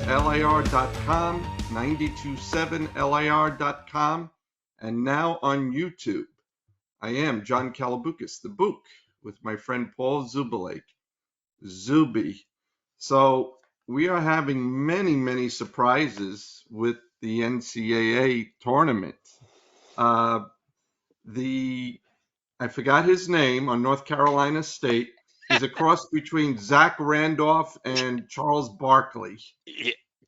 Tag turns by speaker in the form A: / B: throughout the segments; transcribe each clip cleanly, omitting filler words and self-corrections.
A: LIR.com, 927LIR.com, and now on YouTube. I am John Kalaboukas, the Bouk, with my friend Paul Zubulake, Zoobie. So we are having many, many surprises with the NCAA tournament. I forgot his name on North Carolina State. He's a cross between Zach Randolph and Charles Barkley.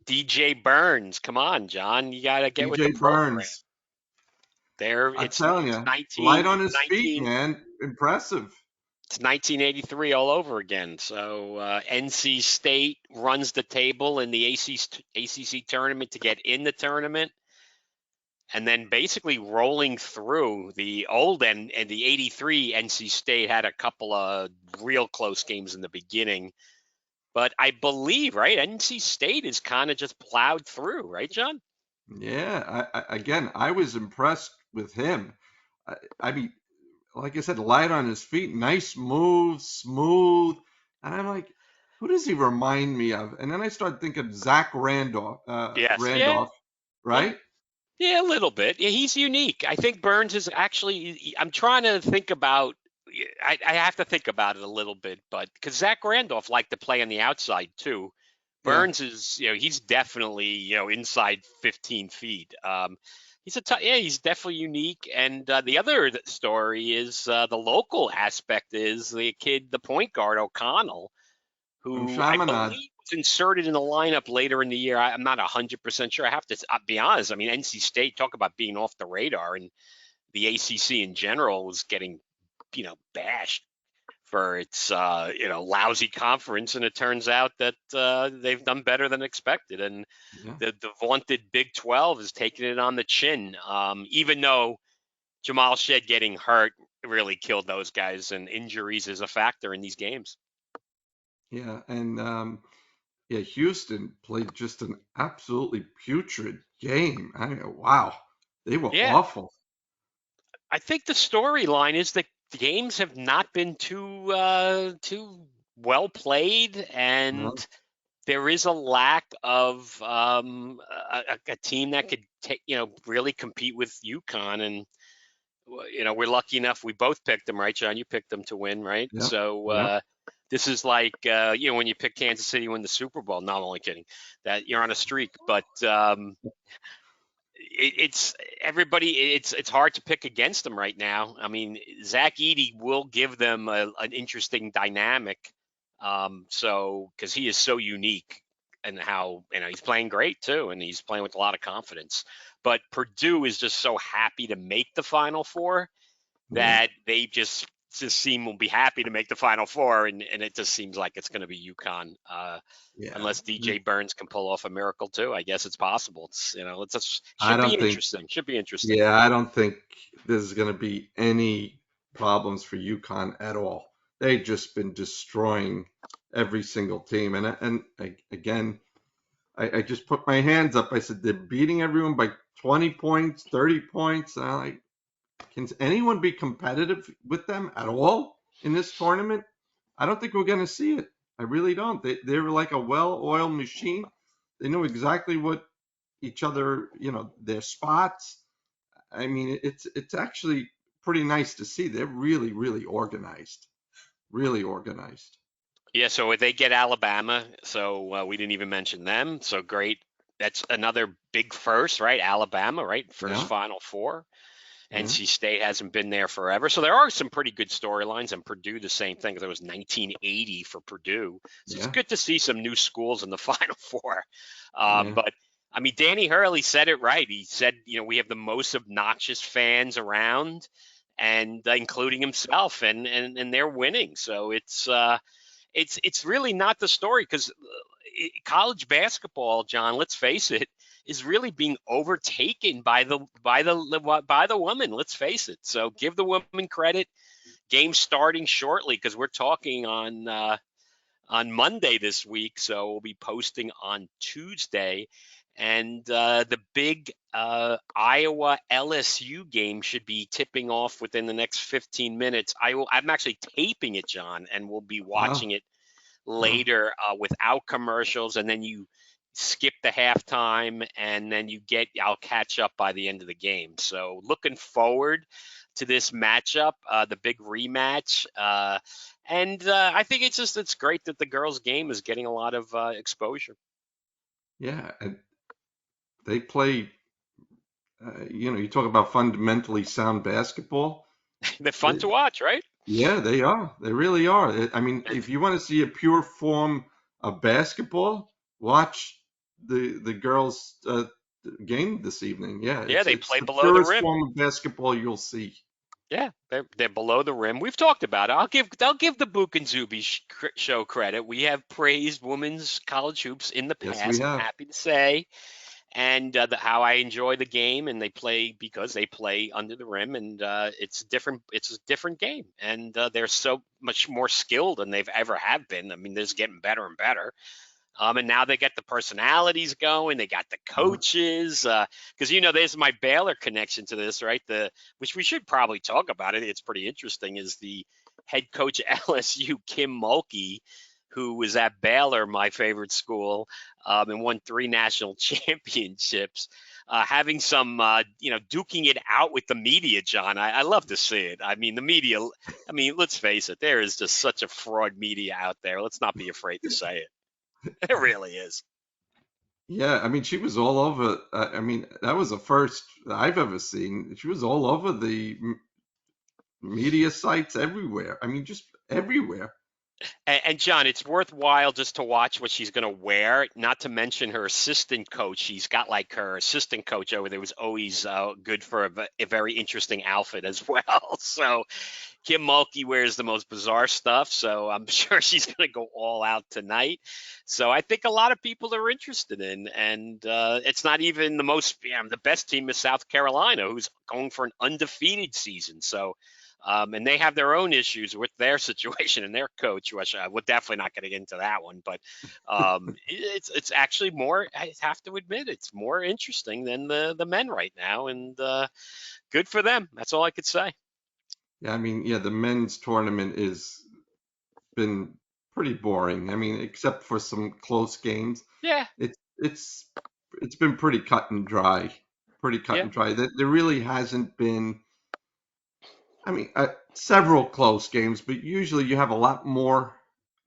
B: DJ Burns, come on, John, you gotta get with the
A: DJ
B: program.
A: Burns.
B: I'm
A: telling you, light on his feet, man. Impressive.
B: It's 1983 all over again. So NC State runs the table in the ACC tournament to get in the tournament. And then basically rolling through the old and the 83 NC State had a couple of real close games in the beginning. But I believe, right, NC State is kind of just plowed through, right, John?
A: Yeah, I was impressed with him. I mean, like I said, light on his feet, nice moves, smooth. And I'm like, who does he remind me of? And then I started thinking Zach Randolph,
B: Yes.
A: Randolph, right?
B: Yeah, a little bit. Yeah, he's unique. I think Burns is actually, I'm trying to think about, I have to think about it a little bit, but because Zach Randolph liked to play on the outside too. Burns is, he's definitely, inside 15 feet. He's definitely unique. And the other story is the local aspect is the kid, the point guard O'Connell, who I believe was inserted in the lineup later in the year. I'm not 100% sure. I have to be honest. I mean, NC State, talk about being off the radar, and the ACC in general was getting, bashed for its, lousy conference. And it turns out that they've done better than expected. And the vaunted Big 12 is taking it on the chin, even though Jamal Shead getting hurt really killed those guys, and injuries is a factor in these games.
A: Yeah, and Houston played just an absolutely putrid game. I mean, wow, they were awful.
B: I think the storyline is that the games have not been too well played, and there is a lack of a team that could really compete with UConn. And we're lucky enough we both picked them, right, John? You picked them to win, right?
A: Yep.
B: So this is like when you pick Kansas City to win the Super Bowl. No, I'm only kidding. That you're on a streak, but it's everybody. It's hard to pick against them right now. I mean, Zach Edey will give them an interesting dynamic. So because he is so unique and how he's playing great too, and he's playing with a lot of confidence. But Purdue is just so happy to make the Final Four that they just seem will be happy to make the Final Four, and it just seems like it's going to be UConn, unless DJ Burns can pull off a miracle too. I guess it's possible. Should be interesting.
A: Yeah, I don't think there's going to be any problems for UConn at all. They've just been destroying every single team, and again, I just put my hands up. I said they're beating everyone by 20 points, 30 points, and I'm like, can anyone be competitive with them at all in this tournament? I don't think we're going to see it. I really don't. They're like a well-oiled machine. They know exactly what each other, their spots. I mean, it's actually pretty nice to see. They're really, really organized. Really organized.
B: Yeah, so they get Alabama. So we didn't even mention them. So great. That's another big first, right? Alabama, right? First Final Four. NC State hasn't been there forever. So there are some pretty good storylines, and Purdue the same thing. It was 1980 for Purdue. So it's good to see some new schools in the Final Four. But, I mean, Danny Hurley said it right. He said, we have the most obnoxious fans around, and including himself, and they're winning. So it's really not the story, because college basketball, John, let's face it, is really being overtaken by the woman. Let's face it. So give the woman credit. Game starting shortly, because we're talking on Monday this week. So we'll be posting on Tuesday, and the big Iowa LSU game should be tipping off within the next 15 minutes. I'm actually taping it, John, and we'll be watching it later without commercials, and then you skip the halftime, and then I'll catch up by the end of the game. So looking forward to this matchup, the big rematch. And I think it's great that the girls' game is getting a lot of exposure.
A: Yeah, and they play. You talk about fundamentally sound basketball.
B: They're fun
A: They,
B: to watch, right?
A: yeah, they are. They really are. I mean,
B: And
A: if you want to see a pure form of basketball, watch the girls' game this evening. Yeah,
B: yeah,
A: it's
B: they
A: it's
B: play
A: the
B: below the
A: purest
B: rim.
A: form of basketball you'll see.
B: Yeah, they're below the rim. We've talked about it. I'll give the Bouk and Zoobie show credit. We have praised women's college hoops in the
A: Yes, we
B: past. I'm
A: have.
B: happy to say, and how I enjoy the game, and they play because they play under the rim, and it's different. It's a different game, and they're so much more skilled than they've ever have been. I mean, they're just getting better and better. And now they got the personalities going. They got the
A: Yeah.
B: coaches. Because there's my Baylor connection to this, right? Which we should probably talk about it. It's pretty interesting. Is the head coach at LSU, Kim Mulkey, who was at Baylor, my favorite school, and won 3 national championships. Having some, duking it out with the media, John. I love to see it. I mean, the media. I mean, let's face it. There is just such a fraud media out there. Let's not be afraid to say it. It really is.
A: Yeah, I mean, she was all over. I mean, that was the first I've ever seen. She was all over the media sites everywhere. I mean, just everywhere.
B: And John, it's worthwhile just to watch what she's going to wear. Not to mention her assistant coach. She's got like her assistant coach over there was always good for a very interesting outfit as well. So Kim Mulkey wears the most bizarre stuff. So I'm sure she's going to go all out tonight. So I think a lot of people are interested in, and it's not even the best team is South Carolina, who's going for an undefeated season. So and they have their own issues with their situation and their coach, which we're definitely not going to get into that one. But it's actually more. I have to admit, it's more interesting than the men right now, and good for them. That's all I could say.
A: Yeah, I mean, yeah, the men's tournament is been pretty boring. I mean, except for some close games,
B: Yeah,
A: it's it's been pretty cut and dry. Pretty cut
B: yeah,
A: and dry. There really hasn't been. I mean, several close games, but usually you have a lot more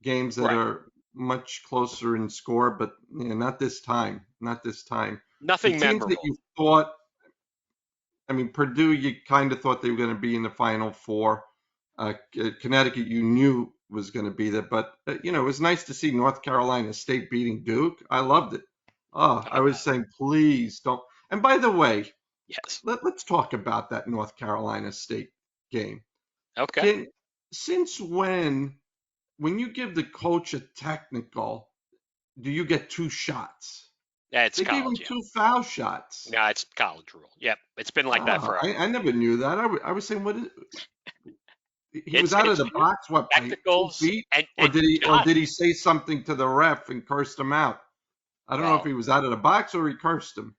A: games that
B: right.
A: are much closer in score. But not this time. Not this time. The
B: Nothing
A: teams that
B: memorable.
A: you thought, I mean, Purdue, you kind of thought they were going to be in the Final Four. Connecticut, you knew was going to be there, but it was nice to see North Carolina State beating Duke. I loved it. Oh, I
B: Oh,
A: was saying, please don't. And by the way,
B: yes.
A: let's talk about that North Carolina State game.
B: Okay.
A: Can Since when you give the coach a technical, do you get 2 shots?
B: Yeah, it's
A: They gave
B: college.
A: him
B: Yeah.
A: 2 foul shots.
B: Yeah, it's college rule. Yep. It's been like that
A: Ah,
B: forever.
A: I never knew that. I was saying, what is he was out of
B: It's
A: the box, what, by two
B: technicals
A: feet, or
B: and
A: or
B: John.
A: did he say something to the ref and cursed him out? I don't know if
B: Well,
A: he was out of the box or he cursed him.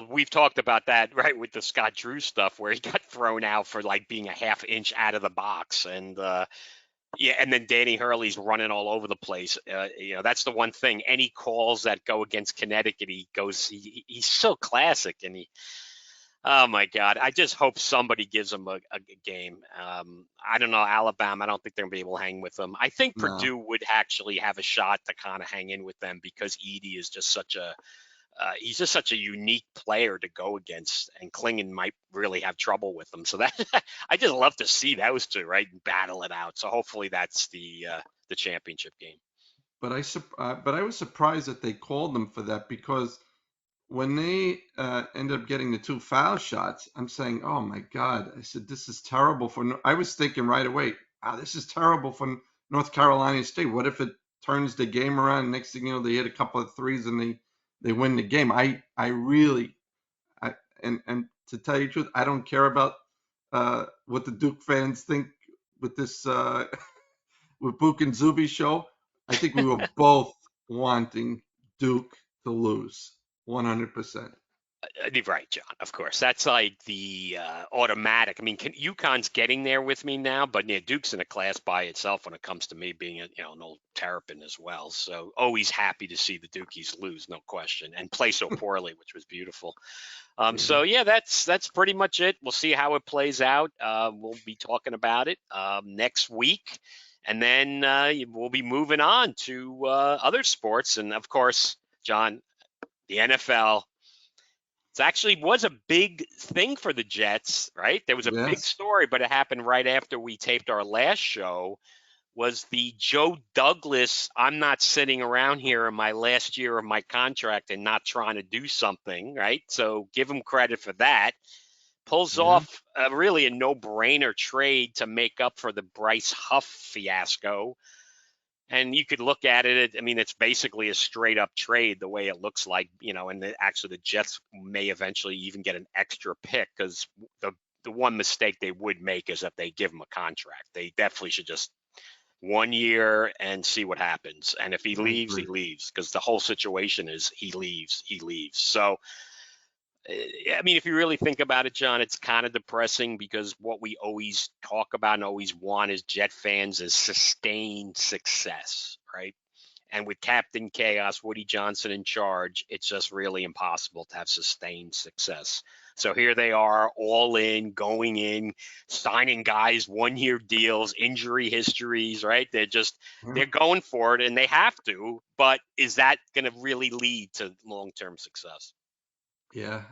B: we've talked about that, right, with the Scott Drew stuff where he got thrown out for like being a half inch out of the box, and yeah, and then Danny Hurley's running all over the place. That's the one thing. Any calls that go against Connecticut, he's so classic, and oh my God, I just hope somebody gives him a game. I don't know, Alabama. I don't think they're gonna be able to hang with them. I think
A: No,
B: Purdue would actually have a shot to kind of hang in with them because Edey is just he's just such a unique player to go against, and Klingon might really have trouble with them. So that I just love to see those two right battle it out. So hopefully that's the championship game.
A: but I was surprised that they called them for that because when they ended up getting the 2 foul shots, I'm saying, oh my God, I said this is terrible for. I was thinking right away, this is terrible for North Carolina State. What if it turns the game around? Next thing you know, they hit a couple of threes and they win the game. I really I and to tell you the truth, I don't care about what the Duke fans think with this with Bouk and Zoobie show. I think we were both wanting Duke to lose 100%.
B: Right, John. Of course, that's like the automatic. I mean, UConn's getting there with me now, but yeah, Duke's in a class by itself when it comes to me being an old Terrapin as well. So always happy to see the Dukies lose, no question, and play so poorly, which was beautiful.
A: Yeah.
B: So yeah, that's pretty much it. We'll see how it plays out. We'll be talking about it next week, and then we'll be moving on to other sports, and of course, John, the NFL. It actually was a big thing for the Jets, right? There was a big
A: Yes.
B: story, but it happened right after we taped our last show. Was the Joe Douglas, I'm not sitting around here in my last year of my contract and not trying to do something, right? So give him credit for that. Pulls
A: Yeah.
B: off really a no-brainer trade to make up for the Bryce Huff fiasco. And you could look at it. I mean, it's basically a straight up trade the way it looks like, and actually the Jets may eventually even get an extra pick because the one mistake they would make is that they give him a contract. They definitely should just 1 year and see what happens. And if he
A: I
B: leaves, he
A: agree.
B: leaves because the whole situation is he leaves, he leaves. So I mean, if you really think about it, John, it's kind of depressing because what we always talk about and always want as Jet fans is sustained success, right? And with Captain Chaos, Woody Johnson in charge, it's just really impossible to have sustained success. So here they are, all in, going in, signing guys, 1 year deals, injury histories, right?
A: Yeah.
B: They're going for it and they have to, but is that going to really lead to long-term success?
A: Yeah.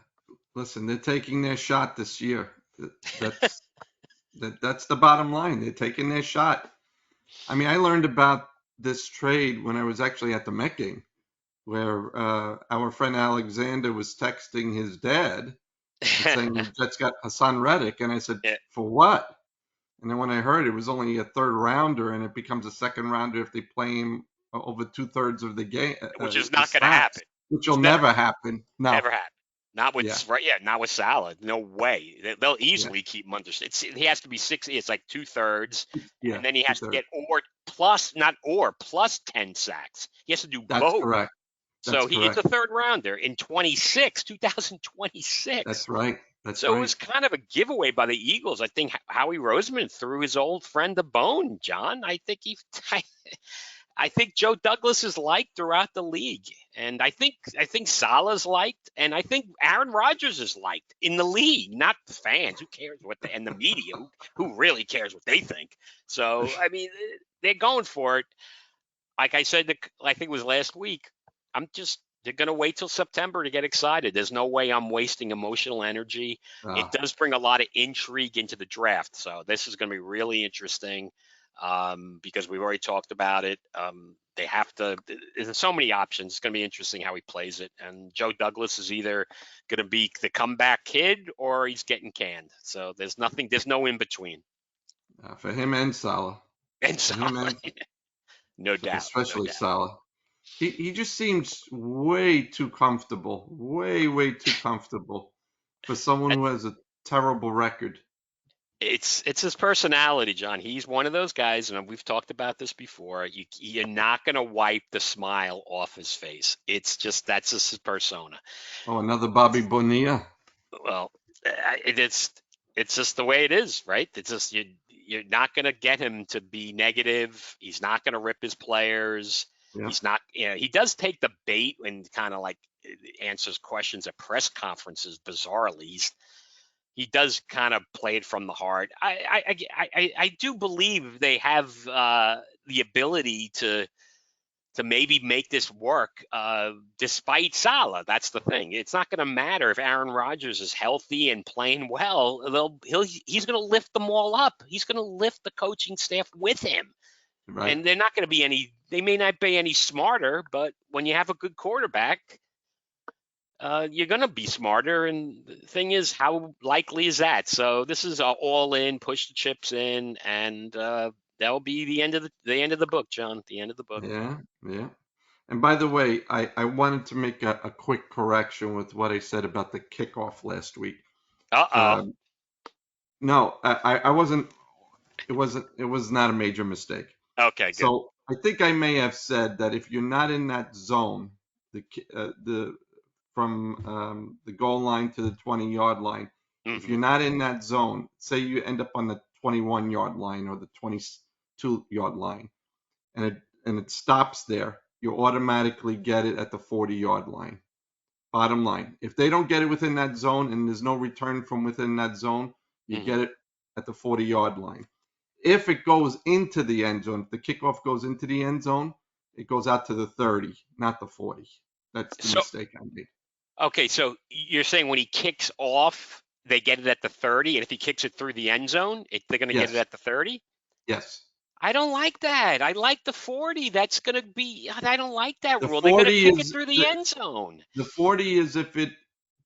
A: Listen, they're taking their shot this year. That's that's the bottom line. They're taking their shot. I mean, I learned about this trade when I was actually at the Met game, where our friend Alexander was texting his dad and saying the Jets got Hassan Reddick, and I said,
B: Yeah,
A: for what? And then when I heard it was only a third rounder, and it becomes a second rounder if they play him over 2/3 of the game,
B: which is
A: the
B: not going to
A: snaps,
B: happen.
A: which will
B: It's never
A: never happen. No.
B: Never happened. Not
A: Yeah.
B: with right, yeah, not with Salad. No way. They'll
A: Yeah.
B: easily keep him under. He has to be 60. It's like 2/3,
A: Yeah.
B: and then he has to
A: 2/3.
B: get or plus not or plus 10 sacks. He has to do
A: That's
B: both.
A: correct.
B: So
A: That's
B: it's a
A: correct.
B: third rounder in 2026.
A: That's right. That's
B: So it
A: right.
B: was kind of a giveaway by the Eagles. I think Howie Roseman threw his old friend a bone, John. I think I think Joe Douglas is liked throughout the league, and I think Salah's liked, and I think Aaron Rodgers is liked in the league. Not the fans, who cares what and the media, who really cares what they think. So I mean, they're going for it. Like I said, I think it was last week. They're going to wait till September to get excited. There's no way I'm wasting emotional energy. It
A: Uh,
B: does bring a lot of intrigue into the draft. So this is going to be really interesting because we've already talked about it. They have to, there's so many options. It's going to be interesting how he plays it. And Joe Douglas is either going to be the comeback kid or he's getting canned. So there's no in between.
A: for him and Salah.
B: And
A: For
B: so,
A: him and
B: no doubt, no
A: especially
B: doubt.
A: Salah. He just seems way too comfortable. Way too comfortable for someone who has a terrible record.
B: It's his personality, John. He's one of those guys, and we've talked about this before. You're not going to wipe the smile off his face. That's just his persona.
A: Oh, another Bobby Bonilla.
B: Well, it's just the way it is, right? It's just you're not going to get him to be negative. He's not going to rip his players.
A: Yeah.
B: He's not. He does take the bait and kind of like answers questions at press conferences. Bizarrely, he does kind of play it from the heart. I do believe they have the ability to maybe make this work despite Salah. That's the thing. It's not going to matter if Aaron Rodgers is healthy and playing well. He's going to lift them all up. He's going to lift the coaching staff with him.
A: Right.
B: And they're not going to be they may not be any smarter, but when you have a good quarterback, you're going to be smarter. And the thing is, how likely is that? So this is all in, push the chips in, and that'll be the end of the book, John. The end of the book.
A: Yeah. Yeah. And by the way, I wanted to make a quick correction with what I said about the kickoff last week.
B: Uh-oh.
A: No, I wasn't. It was not a major mistake.
B: Okay, good.
A: So I think I may have said that if you're not in that zone, the the goal line to the 20-yard line. If you're not in that zone, say you end up on the 21-yard line or the 22-yard line, and it stops there, you automatically get it at the 40-yard line. Bottom line, if they don't get it within that zone and there's no return from within that zone, you get it at the 40-yard line. If it goes into the end zone, if the kickoff goes into the end zone, it goes out to the 30, not the 40. That's the mistake I made.
B: Okay, so you're saying when he kicks off, they get it at the 30, and if he kicks it through the end zone, they're going to get it at the 30?
A: Yes.
B: I don't like that. I like the 40. That's going to be. I don't like that
A: The
B: rule. They're going to
A: 40
B: kick it
A: is
B: through the end zone.
A: the 40 is if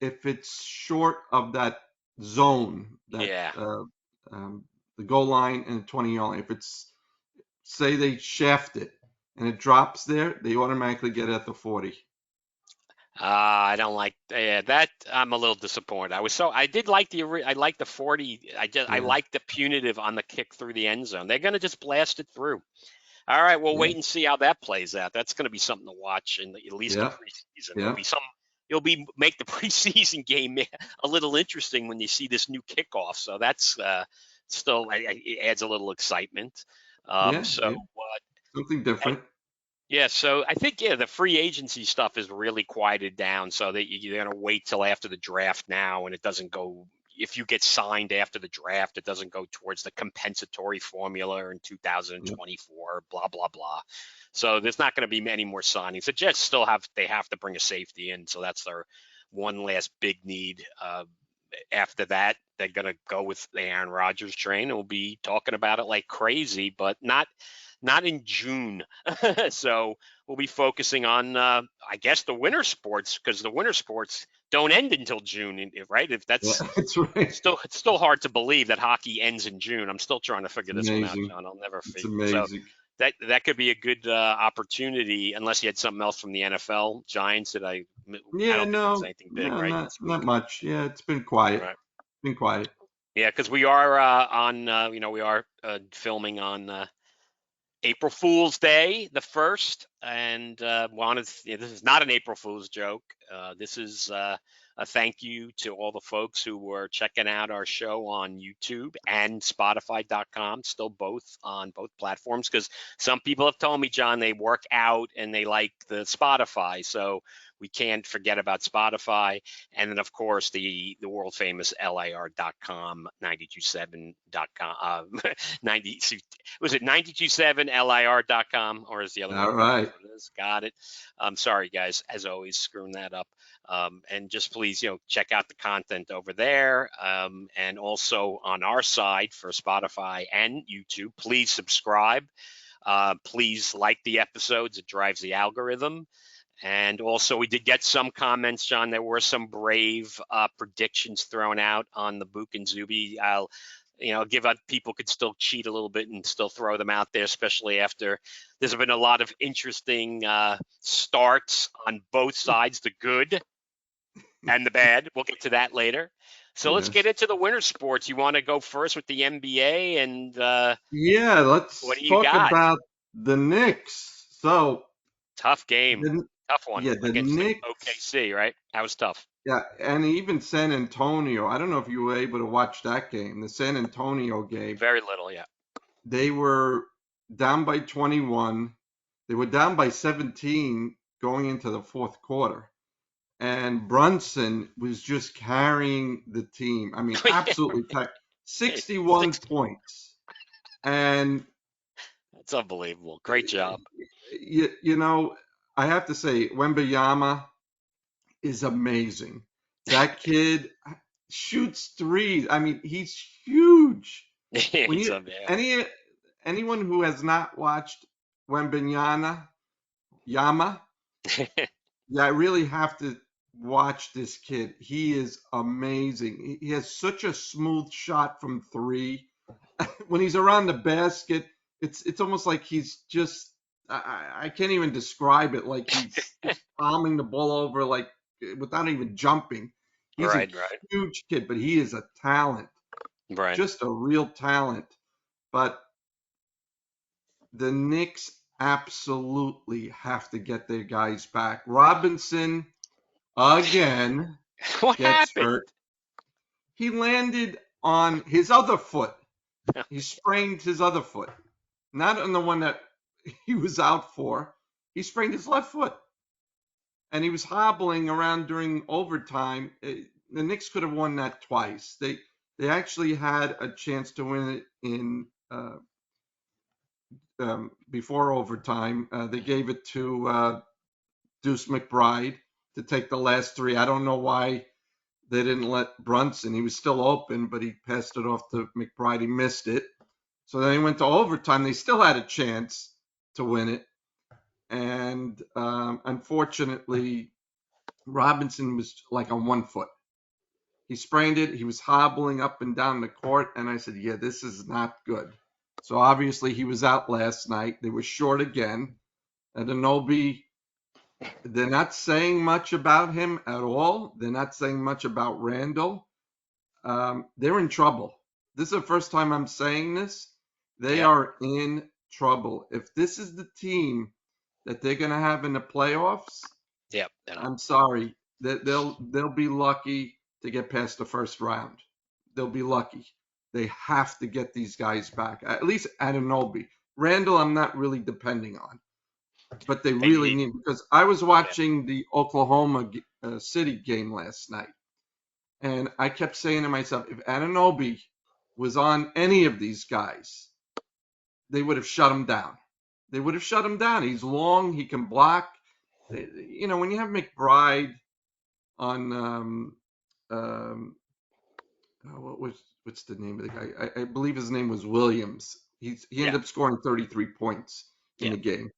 A: it's short of that zone, that the goal line and the 20-yard line. If it's, say they shaft it and it drops there, they automatically get it at the 40.
B: I don't like that. I'm a little disappointed. I did like I like the 40. I like the punitive on the kick through the end zone. They're going to just blast it through. All right, we'll wait and see how that plays out. That's going to be something to watch in at least the preseason. It'll be make the preseason game a little interesting when you see this new kickoff. So that's still it adds a little excitement.
A: Something different.
B: So I think the free agency stuff is really quieted down, so that you're going to wait till after the draft now, and it doesn't go. If you get signed after the draft, it doesn't go towards the compensatory formula in 2024. Blah blah blah. So there's not going to be many more signings. The Jets still have to bring a safety in, so that's their one last big need. After that, they're going to go with the Aaron Rodgers train, and we'll be talking about it like crazy, but not in June. So we'll be focusing on, I guess, the winter sports, because the winter sports don't end until June, right? If that's
A: right.
B: It's still hard to believe that hockey ends in June. I'm still trying to figure this one out, John. I'll never figure. So that could be a good opportunity, unless you had something else from the NFL Giants that I don't think it's anything big, right?
A: Not much. Yeah, it's been quiet.
B: Right.
A: Been quiet.
B: Yeah, because we are filming on April Fool's Day, the 1st, and this is not an April Fool's joke. This is a thank you to all the folks who were checking out our show on YouTube and Spotify.com, still both on both platforms, because some people have told me, John, they work out and they like the Spotify, so we can't forget about Spotify. And then, of course, the world famous LIR.com, 927.com, was it 927LIR.com, or is the other one?
A: All right.
B: Got it. I'm sorry, guys, as always, screwing that up. And just please, check out the content over there. And also on our side for Spotify and YouTube, please subscribe. Please like the episodes. It drives the algorithm. And also, we did get some comments, John. There were some brave predictions thrown out on the Bouk and Zoobie. I'll give up. People could still cheat a little bit and still throw them out there, especially after there's been a lot of interesting starts on both sides, the good and the bad. We'll get to that later. So let's get into the winter sports. You want to go first with the NBA? And
A: let's talk about the Knicks. So
B: tough game. Tough one.
A: Yeah, the Knicks.
B: OKC, right? That was tough.
A: Yeah, and even San Antonio. I don't know if you were able to watch that game, the San Antonio game.
B: Very little, yeah.
A: They were down by 21. They were down by 17 going into the fourth quarter. And Brunson was just carrying the team. I mean, absolutely 61 points. And
B: that's unbelievable. Great job.
A: I have to say, Wembanyama is amazing. That kid shoots threes. I mean, he's huge. Anyone who has not watched Wembanyama, I really have to watch this kid. He is amazing. He has such a smooth shot from three. When he's around the basket, it's almost like he's just, I can't even describe it, like he's just palming the ball over like without even jumping. He's a huge kid, but he is a talent.
B: Right.
A: Just a real talent. But the Knicks absolutely have to get their guys back. Robinson, again
B: What
A: gets
B: happened?
A: hurt. He landed on his other foot. He sprained his other foot, not on the one that he was out for. He sprained his left foot, and he was hobbling around during overtime. The Knicks could have won that twice. They actually had a chance to win it in before overtime. They gave it to Deuce McBride to take the last three. I don't know why they didn't let Brunson. He was still open, but he passed it off to McBride. He missed it. So then he went to overtime. They still had a chance to win it. And unfortunately, Robinson was like on one foot. He sprained it. He was hobbling up and down the court. And I said, yeah, this is not good. So obviously he was out last night. They were short again. And Anunoby, they're not saying much about him at all. They're not saying much about Randall. They're in trouble. This is the first time I'm saying this. They
B: Yep.
A: are in trouble. If this is the team that they're going to have in the playoffs,
B: Yep.
A: I'm sorry. They'll be lucky to get past the first round. They'll be lucky. They have to get these guys back. At least Anunoby. Randall, I'm not really depending on, but they
B: They
A: really
B: need.
A: need, because I was
B: Yeah.
A: watching the Oklahoma City game last night, and I kept saying to myself, if Anunoby was on any of these guys, they would have shut him down. They would have shut him down. He's long. He can block. You know, when you have McBride on what's the name of the guy? I believe his name was Williams. He
B: Yeah.
A: ended up scoring 33 points in
B: Yeah.
A: the game.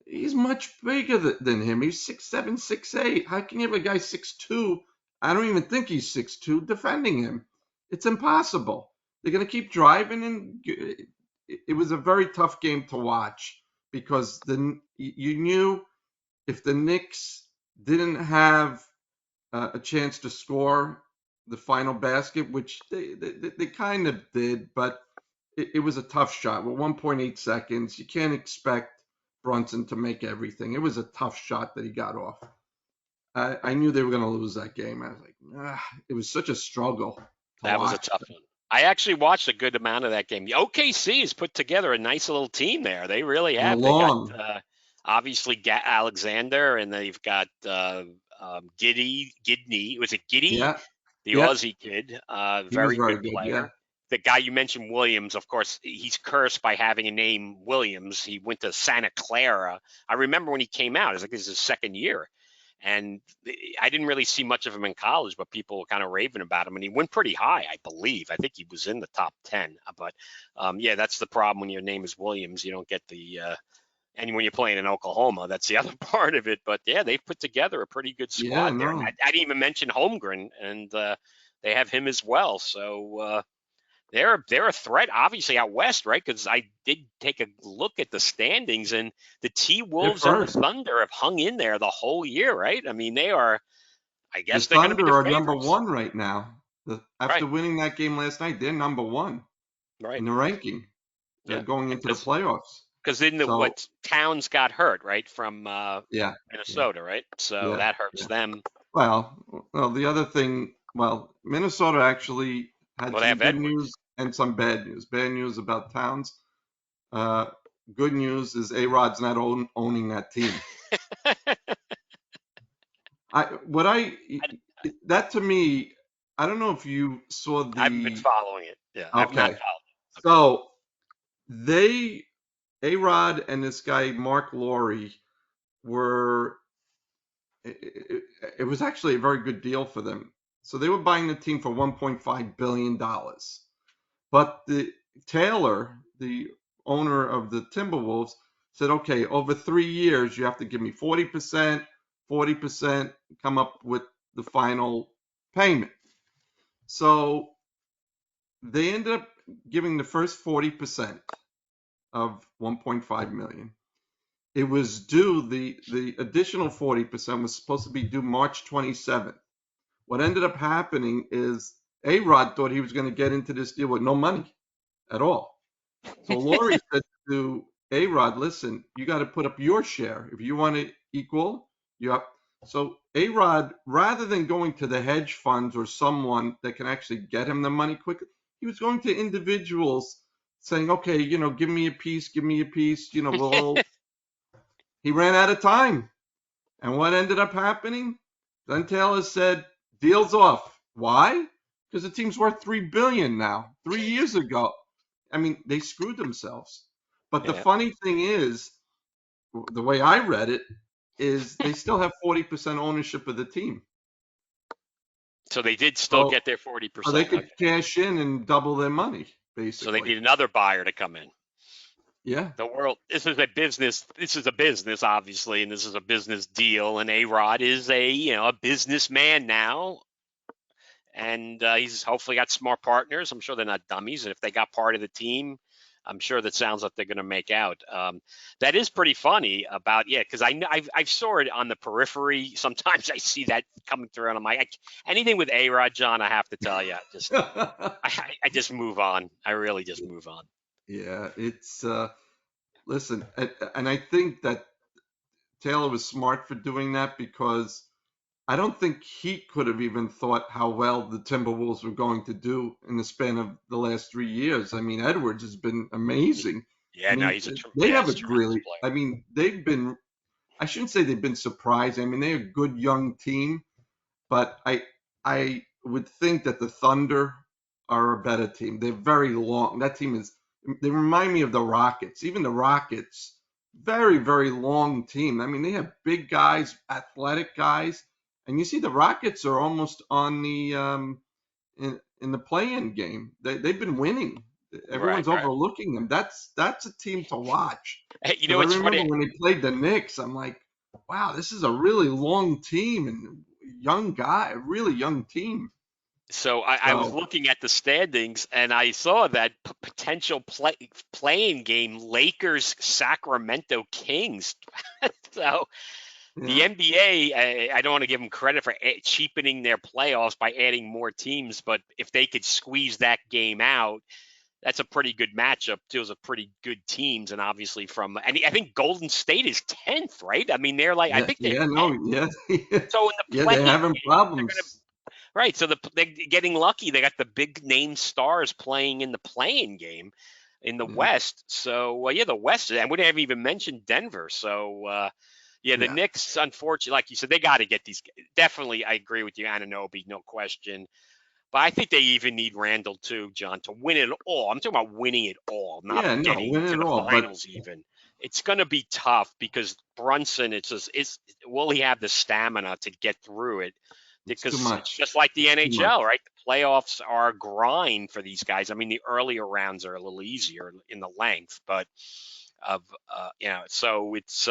A: He's much bigger than him. He's 6'7", 6'8". How can you have a guy 6'2"? I don't even think he's 6'2" defending him. It's impossible. They're going to keep driving, and it was a very tough game to watch because you knew if the Knicks didn't have a chance to score the final basket, which they kind of did, but it was a tough shot. With 1.8 seconds, you can't expect Brunson to make everything. It was a tough shot that he got off. I knew they were going to lose that game. I was like, it was such a struggle to
B: That was a
A: watch.
B: tough one. I actually watched a good amount of that game. The OKC has put together a nice little team there. They really
A: And
B: have. They got
A: long.
B: obviously Alexander, and they've got Gidney. Was it Giddy?
A: Yeah,
B: The
A: yeah,
B: Aussie kid,
A: he was
B: very
A: very
B: good
A: good. Yeah,
B: player. The guy you mentioned, Williams, of course, he's cursed by having a name Williams. He went to Santa Clara. I remember when he came out, it was like this is his second year. And I didn't really see much of him in college, but people were kind of raving about him. And he went pretty high, I believe. I think he was in the top 10. But yeah, that's the problem when your name is Williams. You don't get the and when you're playing in Oklahoma, that's the other part of it. But yeah, they've put together a pretty good
A: yeah,
B: squad there. And
A: no,
B: I didn't even mention Holmgren, and they have him as well. So they're a threat, obviously out west, right? Because I did take a look at the standings, and the T
A: they're
B: Wolves and the
A: first.
B: Thunder have hung in there the whole year, right? I mean, they are. I
A: The
B: guess they're going to be the
A: Thunder are number
B: favorites,
A: one right now.
B: right?
A: After winning that game last night, they're number one
B: Right.
A: in the ranking
B: Yeah.
A: going into the
B: Because
A: playoffs.
B: then the
A: So
B: what Towns got hurt, right, from
A: yeah, yeah,
B: Minnesota, right? So
A: yeah,
B: that hurts
A: yeah.
B: them.
A: Well, the other thing, Minnesota actually had
B: Well, they
A: some
B: have
A: good
B: Edwards.
A: news and some bad news. Bad news about Towns. Uh, Good news is A-Rod's not owning that team. I what I That to me, I don't know if you saw
B: I haven't been
A: the.
B: following it. Yeah, I've not
A: Okay,
B: followed. Okay.
A: so they A-Rod and this guy Mark Laurie were. It was actually a very good deal for them. So they were buying the team for $1.5 billion. But Taylor, the owner of the Timberwolves, said, okay, over 3 years, you have to give me 40%, 40%, come up with the final payment. So they ended up giving the first 40% of 1.5 million. It was due, the additional 40% was supposed to be due March 27th. What ended up happening is A-Rod thought he was going to get into this deal with no money at all. So Laurie said to A-Rod, listen, you got to put up your share. If you want to equal, you have. So A-Rod, rather than going to the hedge funds or someone that can actually get him the money quickly, he was going to individuals saying, okay, give me a piece, give me a piece, he ran out of time. And what ended up happening? Then Taylor said, deal's off. Why? Because the team's worth $3 billion now. 3 years ago, I mean, they screwed themselves. But the
B: Yeah.
A: funny thing is, the way I read it, is they still have 40% ownership of the team.
B: So they did still
A: So,
B: get their
A: so they
B: 40%.
A: could
B: Okay.
A: cash in and double their money,
B: So they
A: basically.
B: need another buyer to come in.
A: Yeah.
B: The world, this is a business. This is a business, obviously, and this is a business deal. And A-Rod is a businessman now, and he's hopefully got smart partners. I'm sure they're not dummies, and if they got part of the team, I'm sure that sounds like they're going to make out. That is pretty funny about because I saw it on the periphery. Sometimes I see that coming through, and I'm like, anything with A-Rod, John, I have to tell you, I just move on. I really just move on.
A: Yeah, it's listen, and I think that Taylor was smart for doing that because I don't think he could have even thought how well the Timberwolves were going to do in the span of the last 3 years. I mean, Edwards has been amazing. I
B: Yeah, no,
A: mean,
B: he's
A: they
B: he's a
A: haven't
B: tremendous
A: really,
B: player.
A: I mean, they've been, I shouldn't say they've been surprised. I mean, they're a good young team, but I would think that the Thunder are a better team. They're very long. That team is. They remind me of the Rockets. Even the Rockets, very very long team. I mean, they have big guys, athletic guys, and you see the Rockets are almost on the in the play-in game. They've been winning.
B: Right,
A: Everyone's
B: right.
A: overlooking them. That's a team to watch.
B: Hey,
A: Because I
B: it's
A: remember
B: funny.
A: when they played the Knicks, I'm like, wow, this is a really long team and young guy, a really young team.
B: So I was
A: So
B: looking at the standings and I saw that potential playing game Lakers Sacramento Kings. So the
A: yeah,
B: NBA, I don't want to give them credit for cheapening their playoffs by adding more teams, but if they could squeeze that game out, that's a pretty good matchup. Those are pretty good teams, and obviously and I think Golden State is 10th, right? I mean, I
A: yeah,
B: think they're
A: yeah,
B: 10th.
A: no, yeah,
B: So in the
A: yeah, they're
B: playing
A: having
B: game, they're going to
A: problems.
B: right. So they're getting lucky. They got the big name stars playing in the playing game in the
A: Yeah,
B: West. So the West, and we haven't even mentioned Denver. So the
A: yeah,
B: Knicks, unfortunately, like you said, they got to get these. Definitely, I agree with you, Anunoby, no question. But I think they even need Randall too, John, to win it all. I'm talking about winning it all, not
A: yeah, no,
B: getting
A: win
B: to
A: it
B: the
A: all. But
B: finals even. It's going to be tough because Brunson, will he have the stamina to get through it?
A: it's too
B: Because it's
A: much.
B: just like the
A: It's too much.
B: NHL, right? The playoffs are a grind for these guys. I mean, the earlier rounds are a little easier in the length, but of so it's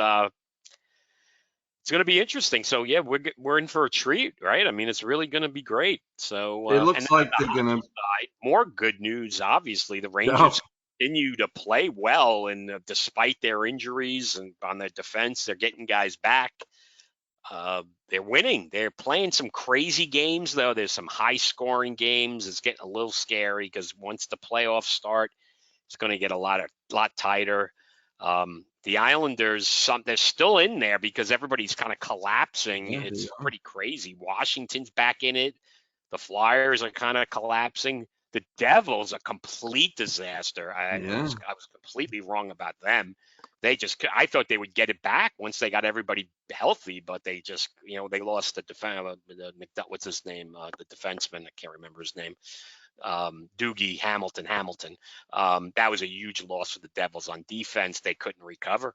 B: going to be interesting. So yeah, we're in for a treat, right? I mean, it's really going to be great. So
A: It
B: and
A: looks
B: then on
A: like
B: the
A: they're gonna.
B: hockey side, more good news. Obviously, the
A: No,
B: Rangers continue to play well, and despite their injuries and on their defense, they're getting guys back. They're winning. They're playing some crazy games, though. There's some high-scoring games. It's getting a little scary because once the playoffs start, it's going to get a lot tighter. The Islanders, they're still in there because everybody's kind of collapsing.
A: yeah, they
B: It's
A: are.
B: pretty crazy. Washington's back in it. The Flyers are kind of collapsing. The Devils, a complete disaster.
A: Yeah.
B: I was completely wrong about them. I thought they would get it back once they got everybody healthy, but they just, they lost what's his name? The defenseman, I can't remember his name. Doogie Hamilton. That was a huge loss for the Devils on defense. They couldn't recover.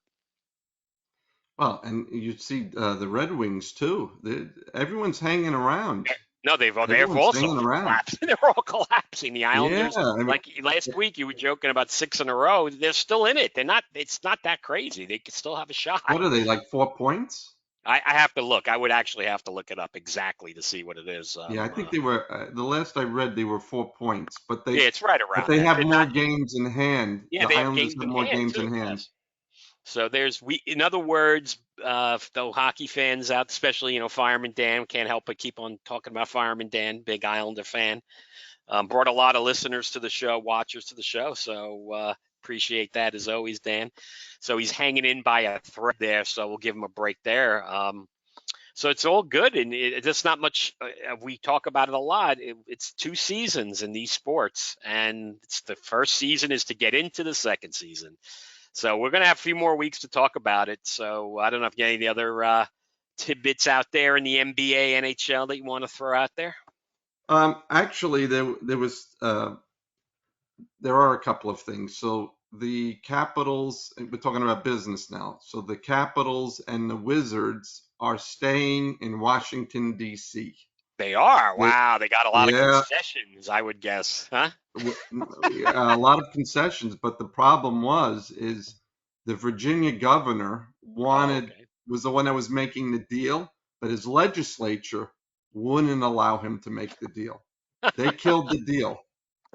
A: Well, and you see the Red Wings too. Everyone's hanging around.
B: No, they've
A: Everyone's
B: also
A: hanging around.
B: collapsed. They're all collapsing. The
A: Yeah,
B: Islanders,
A: I mean,
B: like last week, you were joking about 6 in a row. They're still in it. They're not. It's not that crazy. They could still have a shot.
A: what are they like 4 points?
B: I have to look. I would actually have to look it up exactly to see what it is.
A: Yeah, I think they were. The last I read, they were 4 points,
B: Yeah, it's right
A: but
B: around
A: they
B: that.
A: have
B: They're
A: more
B: not.
A: games in hand.
B: Yeah,
A: The
B: they have
A: Islanders
B: games
A: have
B: in
A: more
B: hand
A: games
B: too.
A: in hand.
B: Yes. So in other words, though hockey fans out, especially Fireman Dan, can't help but keep on talking about Fireman Dan, big Islander fan. Brought a lot of listeners to the show, watchers to the show. So appreciate that as always, Dan. So he's hanging in by a thread there. So we'll give him a break there. So it's all good, and it's not much. We talk about it a lot. It's 2 seasons in these sports, and it's the first season is to get into the second season. So we're going to have a few more weeks to talk about it. So I don't know if you have any other tidbits out there in the NBA, NHL that you want to throw out there.
A: Actually, there are a couple of things. So the Capitals, we're talking about business now. So the Capitals and the Wizards are staying in Washington, D.C.
B: They are.
A: They,
B: Wow, they got a lot of
A: yeah,
B: concessions, I would guess, huh?
A: a lot of concessions, but the problem is the Virginia governor
B: Oh,
A: wanted
B: okay.
A: was the one that was making the deal, but his legislature wouldn't allow him to make the deal. They killed the deal.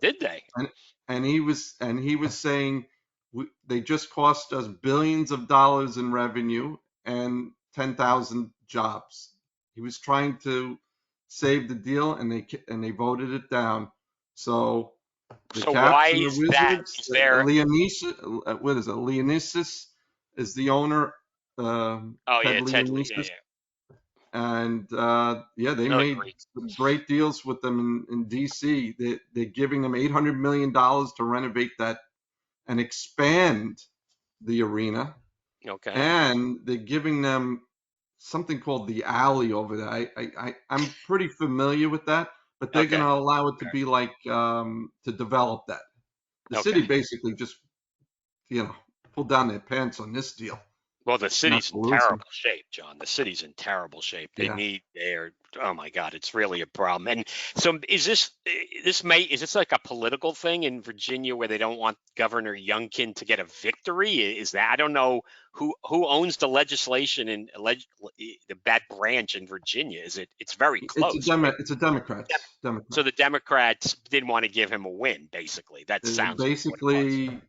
B: Did they?
A: and and he was saying they just cost us billions of dollars in revenue and 10,000 jobs. He was trying to save the deal, and they voted it down. So the
B: So why
A: Caps and the
B: is that?
A: Wizards,
B: Is there?
A: What is it? Leonisis is the owner,
B: Oh
A: Ted
B: yeah, Ted Lee. Yeah,
A: Leonisis,
B: yeah.
A: and yeah, they
B: Another
A: made
B: great.
A: some great deals with them in DC. They're giving them $800 million to renovate that and expand the arena,
B: Okay.
A: and they're giving them something called the alley over there. I'm pretty familiar with that, but they're going
B: Okay.
A: to allow it to be like to develop that. The
B: Okay.
A: city basically just pulled down their pants on this deal,
B: Well, the
A: not
B: city's
A: to
B: in
A: lose them.
B: terrible shape, John. The city's in terrible shape.
A: Yeah.
B: They're, oh my God, it's really a problem. And so is this like a political thing in Virginia where they don't want Governor Youngkin to get a victory? Is that, I don't know who owns the legislation and that branch in Virginia. It's very close, right?
A: It's a Democrats.
B: So the Democrats didn't want to give him a win, basically. That sounds like what it was.
A: Basically,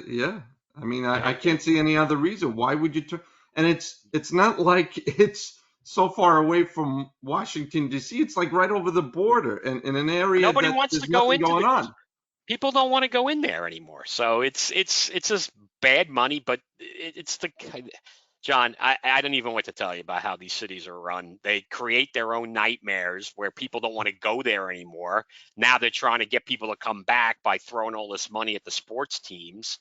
A: yeah. I mean, I
B: Okay.
A: can't see any other reason. Why would you turn? And it's not like it's so far away from Washington D.C. It's like right over the border, and in an area
B: Nobody
A: that
B: wants to
A: there's
B: go
A: nothing
B: into
A: going
B: the
A: on.
B: people don't want to go in there anymore. So it's just bad money, but it's the John. I don't even want to tell you about how these cities are run. They create their own nightmares where people don't want to go there anymore. Now they're trying to get people to come back by throwing all this money at the sports teams,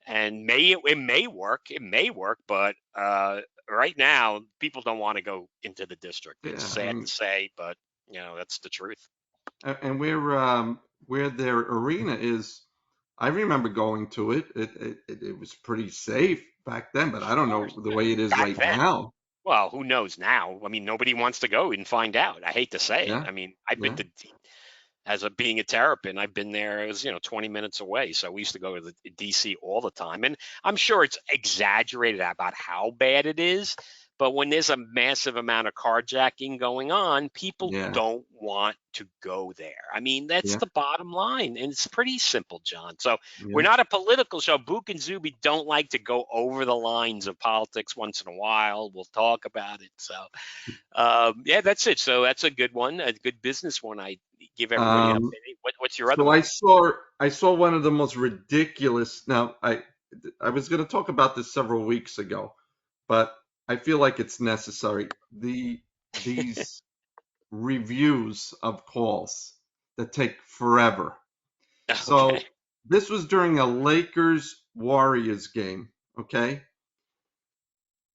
B: and it may work, but right now people don't want to go into the district. It's
A: Yeah, I
B: sad to
A: mean,
B: say, but that's the truth.
A: and where their arena is, I remember going to it. It was pretty safe back then, but I
B: Of
A: don't know
B: course,
A: the way it is
B: back
A: right
B: then.
A: now.
B: Well, who knows now? I mean, nobody wants to go and find out. I hate to say it.
A: Yeah,
B: I mean, I've been
A: yeah,
B: to, as a being a Terrapin, I've been there. It was 20 minutes away, so we used to go to the DC all the time. And I'm sure it's exaggerated about how bad it is, but when there's a massive amount of carjacking going on, people
A: yeah,
B: don't want to go there. I mean, that's
A: yeah,
B: the bottom line, and it's pretty simple, John. So we're
A: yeah.
B: not a political show. Bouk and Zuby don't like to go over the lines of politics once in a while. We'll talk about it. So yeah, that's it. So that's a good one, a good business one. I give everybody an
A: Um,
B: update. What's your other
A: So
B: one?
A: I saw one of the most ridiculous. Now I was going to talk about this several weeks ago, but I feel like it's necessary. These reviews of calls that take forever.
B: Okay.
A: So this was during a Lakers Warriors game. Okay,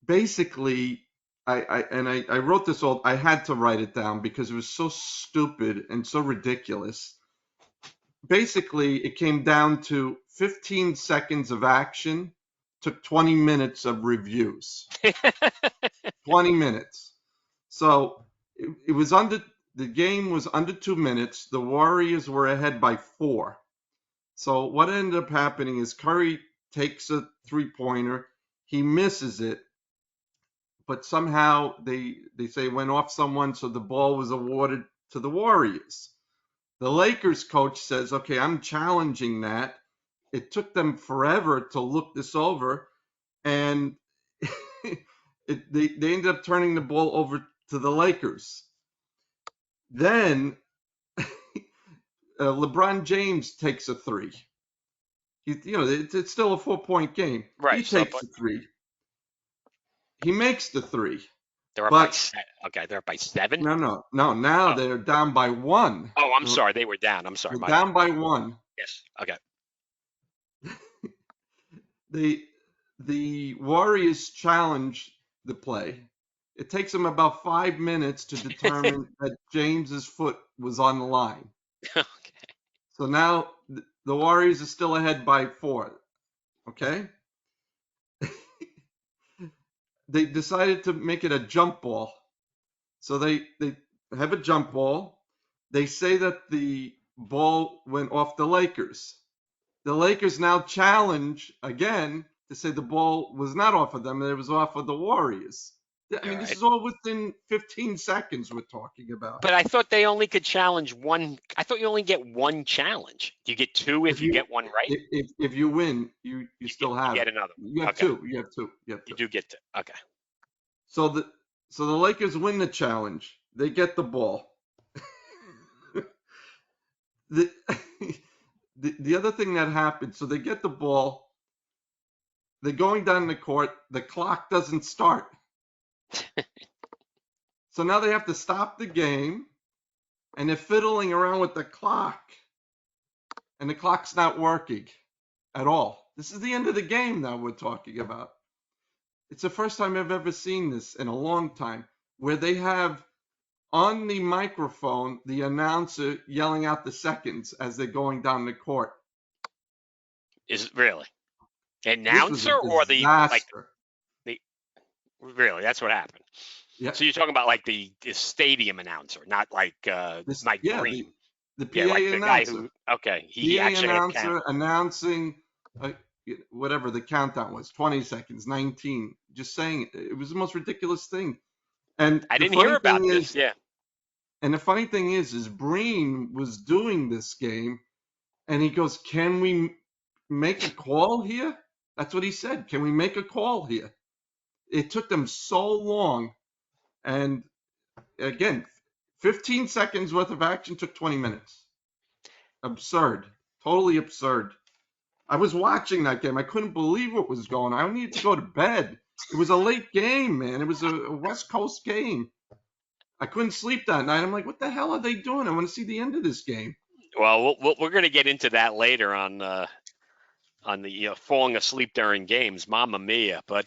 A: basically. I wrote this all. I had to write it down because it was so stupid and so ridiculous. Basically, it came down to 15 seconds of action, took 20 minutes of reviews. 20 minutes. So it was the game was under 2 minutes. The Warriors were ahead by 4. So what ended up happening is Curry takes a 3-pointer. He misses it, but somehow they say it went off someone, so the ball was awarded to the Warriors. The Lakers coach says, okay, I'm challenging that. It took them forever to look this over, and they ended up turning the ball over to the Lakers. Then LeBron James takes a three. It's still a 4-point game. He
B: Right. So,
A: takes
B: but
A: a three. He makes the three.
B: They're up by
A: But
B: okay. They're up by 7.
A: no. Now
B: Oh,
A: they're down by 1.
B: oh, I'm
A: They're
B: sorry. They were down. I'm sorry.
A: they're
B: My bad.
A: down by 1.
B: Yes. Okay.
A: The the Warriors challenge the play. It takes them about 5 minutes to determine that James's foot was on the line.
B: Okay.
A: So now the Warriors are still ahead by 4. Okay. They decided to make it a jump ball. So they have a jump ball. They say that the ball went off the Lakers. The Lakers now challenge again to say the ball was not off of them, it was off of the Warriors. I
B: All
A: mean, this
B: right.
A: is all within 15 seconds we're talking about.
B: But I thought they only could challenge one. I thought you only get one challenge. You get two
A: If
B: if you
A: you
B: get one right.
A: if you win, you still
B: You
A: have
B: get
A: it.
B: another
A: You
B: one.
A: have
B: Okay.
A: two. You have two. You have
B: You
A: two.
B: do get to. Okay.
A: So the Lakers win the challenge. They get the ball. the, the other thing that happened, so they get the ball. They're going down the court. The clock doesn't start. So now they have to stop the game, and they're fiddling around with the clock, and the clock's not working at all. This is the end of the game now we're talking about. It's the first time I've ever seen this in a long time, where they have on the microphone the announcer yelling out the seconds as they're going down the court.
B: Is it really
A: This was a
B: announcer or the like
A: disaster.
B: the really? That's what happened.
A: Yeah,
B: So you're talking about like the stadium announcer, not like Mike
A: yeah,
B: Green.
A: the
B: Yeah, like
A: PA
B: the guy
A: announcer.
B: who. Okay, he
A: PA
B: actually had count.
A: announcer announcing uh, whatever the countdown was, 20 seconds, 19, just saying it was the most ridiculous thing. And
B: I
A: the
B: didn't hear
A: funny
B: about
A: thing
B: this.
A: is,
B: Yeah.
A: Breen was doing this game, and he goes, "Can we make a call here?" That's what he said. Can we make a call here? It took them so long, and again, 15 seconds worth of action took 20 minutes. Absurd, totally absurd. I was watching that game. I couldn't believe what was going on. I needed to go to bed. It was a late game, man. It was a West Coast game. I couldn't sleep that night. I'm like, what the hell are they doing? I want to see the end of this game.
B: Well, we're going to get into that later on the falling asleep during games. Mamma mia! But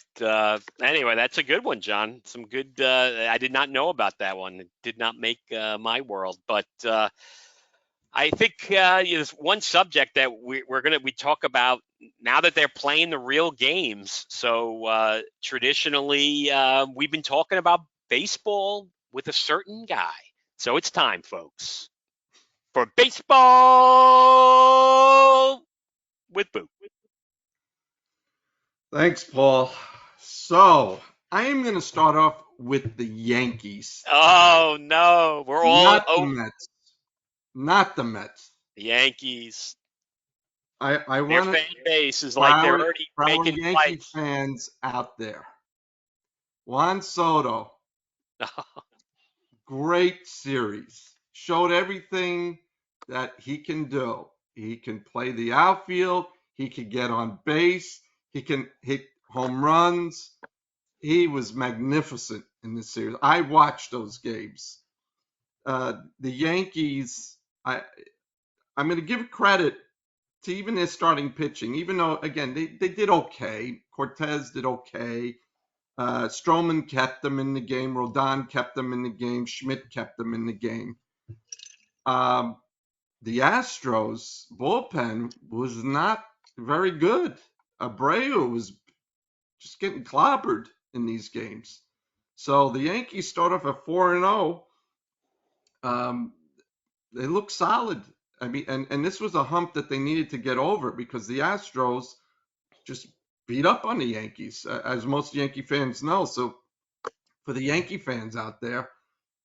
B: anyway, that's a good one, John. Some good. I did not know about that one. It did not make my world, but. I think there's one subject that we talk about now that they're playing the real games. So traditionally, we've been talking about baseball with a certain guy. So it's time, folks, for baseball with Bouk.
A: Thanks, Paul. So I am going to start off with the Yankees today,
B: Oh no, we're all
A: not the
B: over
A: Mets. Not the Mets.
B: the Yankees.
A: I
B: Their
A: want to,
B: fan base is
A: for
B: like they're
A: our,
B: already
A: for our
B: making
A: Yankee
B: flights.
A: fans out there, Juan Soto, great series. Showed everything that he can do. He can play the outfield. He can get on base. He can hit home runs. He was magnificent in this series. I watched those games. The Yankees, I'm going to give credit to even their starting pitching, even though, again, they did okay. Cortez did okay. Stroman kept them in the game. Rodon kept them in the game. Schmidt kept them in the game. The Astros bullpen was not very good. Abreu was just getting clobbered in these games. So the Yankees start off at 4-0. They look solid. I mean, and this was a hump that they needed to get over because the Astros just beat up on the Yankees, as most Yankee fans know. So for the Yankee fans out there,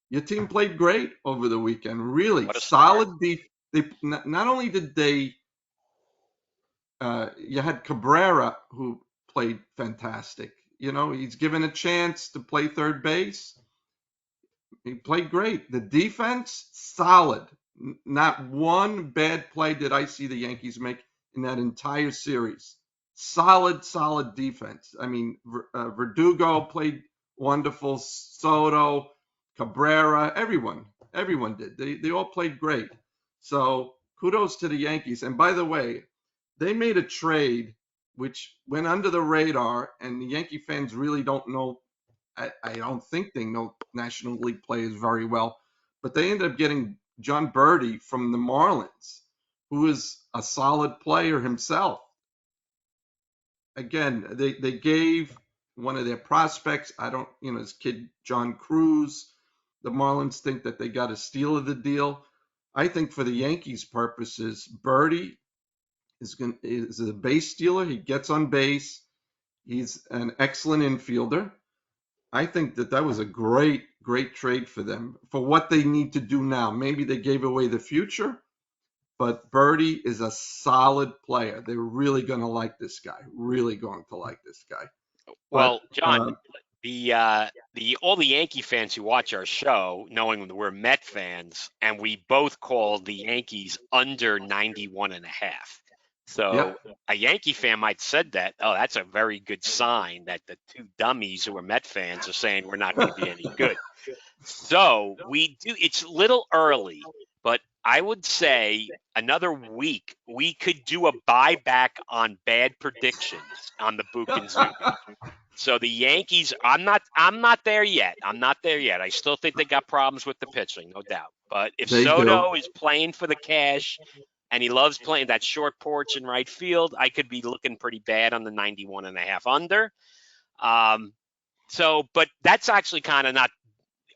A: your team played great over the weekend. Really
B: What a start!
A: solid. They not only did they, you had Cabrera who played fantastic. You know, he's given a chance to play third base. He played great. The defense, solid. Not one bad play did I see the Yankees make in that entire series. Solid defense. I mean, Verdugo played wonderful. Soto, Cabrera, everyone did. They all played great. So kudos to the Yankees. And by the way, they made a trade which went under the radar, and the Yankee fans really don't know. I don't think they know National League players very well, but they ended up getting John Birdie from the Marlins, who is a solid player himself. Again, they gave one of their prospects, I don't, his kid John Cruz. The Marlins think that they got a steal of the deal. I think for the Yankees' purposes, Birdie is a base stealer. He gets on base. He's an excellent infielder. I think that was a great, great trade for them for what they need to do now. Maybe they gave away the future, but Birdie is a solid player. They're really going to like this guy. Really going to like this guy.
B: Well,
A: But
B: John, the all the Yankee fans who watch our show, knowing that we're Met fans, and we both call the Yankees under 91.5.
A: yep,
B: So a Yankee fan might have said that, oh, that's a very good sign that the two dummies who are Met fans are saying we're not going to be any good. So we do. It's a little early, but I would say another week we could do a buyback on bad predictions on the Bouk and Zoobie. So the Yankees, I'm not there yet. I'm not there yet. I still think they got problems with the pitching, no doubt. But if
A: they do.
B: Soto is playing for the cash and he loves playing that short porch in right field, I could be looking pretty bad on the 91.5 under. But that's actually kind of not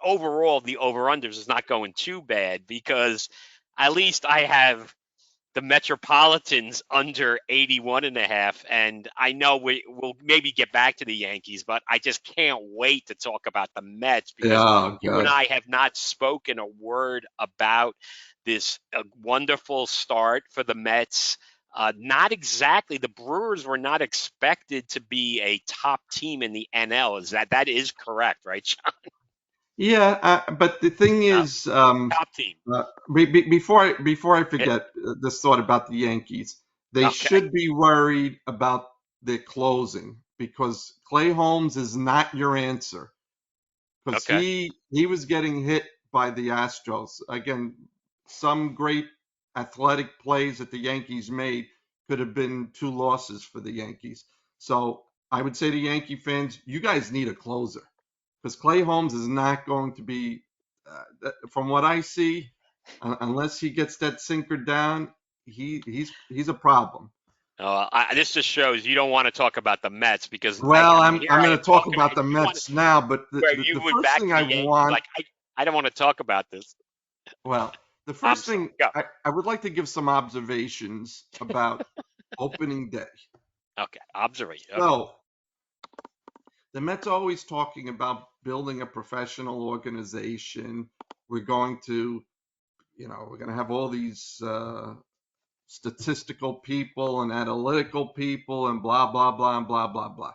B: overall. The over-unders is not going too bad because at least I have the Metropolitans under 81.5. And I know we'll maybe get back to the Yankees, but I just can't wait to talk about the Mets because
A: Yeah,
B: you and
A: God.
B: I have not spoken a word about this wonderful start for the Mets. Not exactly. The Brewers were not expected to be a top team in the NL. That is correct, right, John?
A: Yeah, but the thing
B: No,
A: is,
B: top team.
A: before I
B: Yeah,
A: forget this thought about the Yankees, they
B: okay.
A: should be worried about their closing because Clay Holmes is not your answer because
B: Okay.
A: he was getting hit by the Astros. Again, some great athletic plays that the Yankees made could have been two losses for the Yankees. So I would say to Yankee fans, you guys need a closer because Clay Holmes is not going to be, from what I see, unless he gets that sinker down, he's a problem.
B: This just shows you don't want to talk about the Mets because
A: Well,
B: here
A: I'm
B: I
A: going
B: am
A: to talk
B: talking,
A: about
B: and
A: the
B: you want to
A: Mets now, but
B: where you
A: the
B: went
A: first
B: back
A: thing
B: to
A: I
B: the Yankees.
A: want,
B: Like I don't want to talk about this.
A: well, the
B: I'm
A: first
B: sorry.
A: thing
B: Go.
A: I would like to give some observations about opening day.
B: Okay. Observation. Okay.
A: So the Mets are always talking about building a professional organization. We're going to, we're going to have all these statistical people and analytical people and blah, blah, blah, and blah, blah, blah.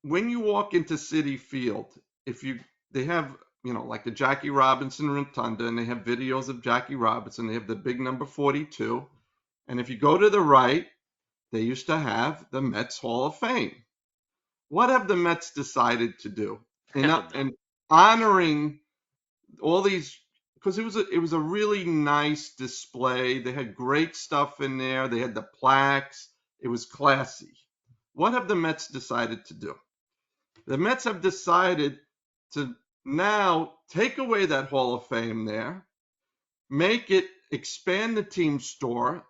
A: When you walk into Citi Field, they have, like the Jackie Robinson Rotunda, and they have videos of Jackie Robinson. They have the big number 42. And if you go to the right, they used to have the Mets Hall of Fame. What have the Mets decided to do
B: Oh no.
A: in honoring all these? Because it was a really nice display. They had great stuff in there. They had the plaques. It was classy. What have the Mets decided to do? The Mets have decided to now take away that Hall of Fame there, expand the team store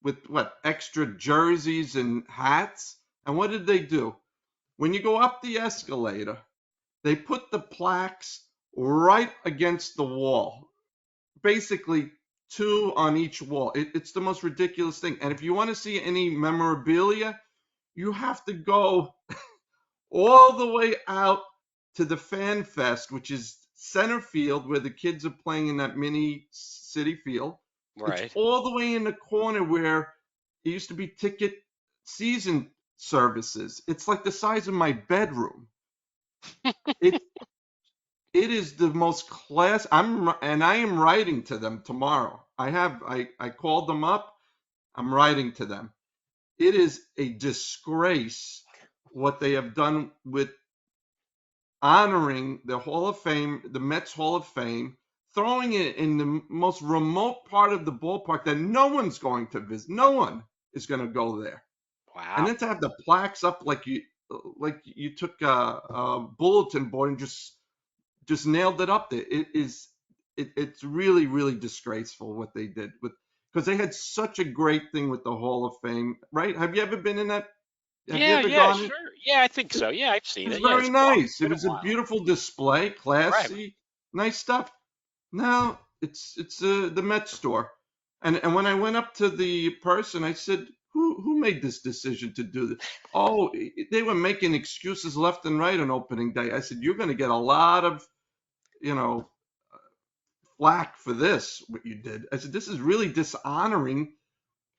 A: with what extra jerseys and hats. And what did they do? When you go up the escalator, they put the plaques right against the wall, basically two on each wall. It's the most ridiculous thing. And if you want to see any memorabilia, you have to go all the way out to the Fan Fest, which is center field where the kids are playing in that mini Citi Field. It's
B: Right.
A: all the way in the corner where it used to be ticket season services. It's like the size of my bedroom. It it is the most class. I am writing to them tomorrow. I called them up. I'm writing to them. It is a disgrace what they have done with honoring the Hall of Fame, the Mets Hall of Fame, throwing it in the most remote part of the ballpark that no one's going to visit. No one is going to go there. And
B: Wow.
A: then to have the plaques up like you took a bulletin board and just nailed it up there. It's really really disgraceful what they did with, because they had such a great thing with the Hall of Fame, right? Have you ever been in that? Have you
B: Yeah,
A: ever
B: yeah,
A: gone in?
B: sure. Yeah, I think
A: It
B: so. Yeah, I've seen
A: was
B: it. Yeah,
A: very
B: it's long.
A: nice.
B: It's
A: It
B: been a
A: was a
B: while.
A: beautiful display,
B: Right.
A: classy, nice stuff. Now it's the Met store, and when I went up to the person, I said, "Who made this decision to do this?" Oh, they were making excuses left and right on opening day. I said, "You're going to get a lot of, you know, flack for this, what you did." I said, "This is really dishonoring."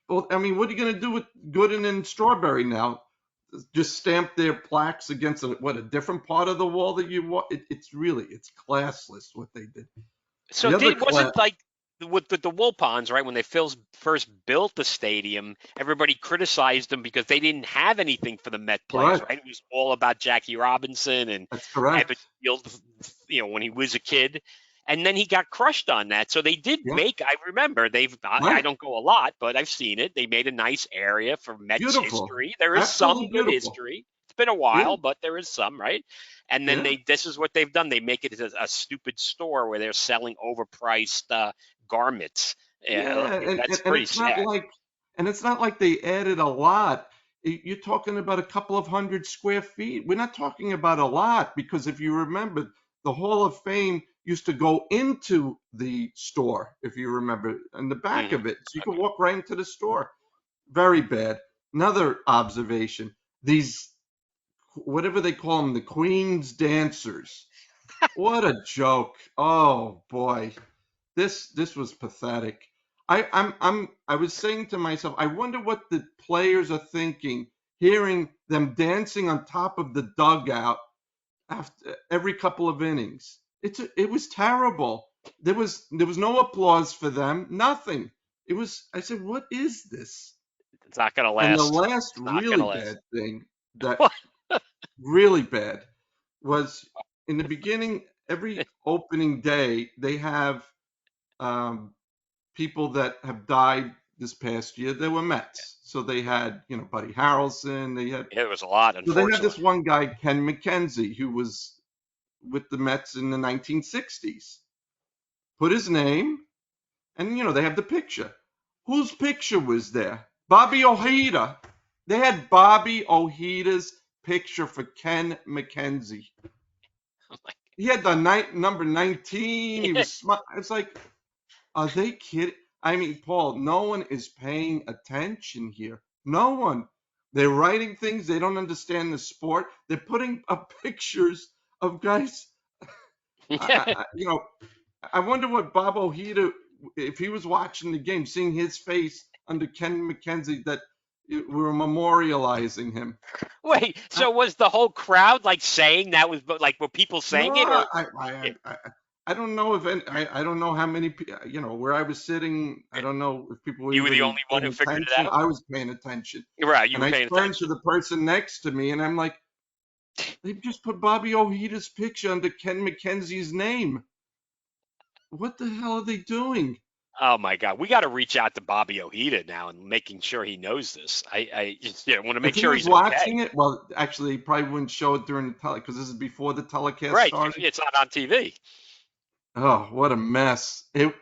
A: Well, I mean, what are you going to do with Gooden and Strawberry now? Just stamp their plaques against a different part of the wall that you want? It's classless what they did.
B: So
A: The other
B: did
A: class,
B: wasn't like with the Wilpons, right? When they first built the stadium, everybody criticized them because they didn't have anything for the Met players,
A: correct.
B: right? It was all about Jackie Robinson and
A: That's
B: Evan
A: correct.
B: Field, when he was a kid. And then he got crushed on that. So they did
A: Yeah,
B: make, I remember, I
A: right.
B: don't go a lot, but I've seen it. They made a nice area for Mets
A: Beautiful.
B: history. There is some
A: Absolutely
B: good
A: beautiful.
B: history. It's been a
A: Yeah,
B: while, but there is some, right? And then
A: yeah,
B: this is what they've done. They make it a stupid store where they're selling overpriced garments. Yeah,
A: yeah. And,
B: that's
A: and, and
B: pretty
A: it's not
B: sad.
A: like and it's not like they added a lot. You're talking about a couple of hundred square feet. We're not talking about a lot, because if you remember, the Hall of Fame used to go into the store, if you remember, in the back
B: Hmm.
A: of it. So you could walk right into the store. Very bad. Another observation. These, whatever they call them, the Queen's dancers. What a joke. Oh boy. This was pathetic. I was saying to myself, I wonder what the players are thinking, hearing them dancing on top of the dugout after every couple of innings. It was terrible. There was no applause for them, nothing. I said, what is this?
B: It's not going to
A: And the
B: last.
A: last
B: It's not going
A: really
B: to last.
A: bad thing, that really bad, was in the beginning, every opening day, they have um, people that have died this past year. They were Mets. So they had, Buddy Harrelson.
B: There was a lot,
A: So they had
B: unfortunately.
A: this one guy, Ken McKenzie, who was with the Mets in the 1960s. Put his name, and they have the picture. Whose picture was there? Bobby Ojeda. They had Bobby Ojeda's picture for Ken McKenzie. He had the number 19. He was smart. It's like, are they kidding? I mean, Paul, no one is paying attention here. No one. They're writing things. They don't understand the sport. They're putting up pictures of guys.
B: Yeah.
A: I wonder what Bob Ojeda, if he was watching the game, seeing his face under Ken McKenzie, that we were memorializing him.
B: Wait,
A: I,
B: so was the whole crowd like saying that was like were people saying
A: no,
B: it or
A: I don't know if I don't know how many, where I was sitting. I don't know if people were
B: you were the
A: even
B: only one who
A: paying
B: figured it
A: attention.
B: out?
A: I was paying attention.
B: Right, you
A: And
B: were
A: I
B: paying
A: turned to
B: attention.
A: the person next to me and I'm like, they've just put Bobby Ojeda's picture under Ken McKenzie's name. What the hell are they doing?
B: Oh my God, we got to reach out to Bobby Ojeda now and making sure he knows this. I just want to
A: If
B: make
A: he
B: sure
A: was
B: he's okay.
A: watching it, well, actually, he probably wouldn't show it during the because this is before the telecast
B: Right,
A: started.
B: it's not on TV.
A: Oh, what a mess. It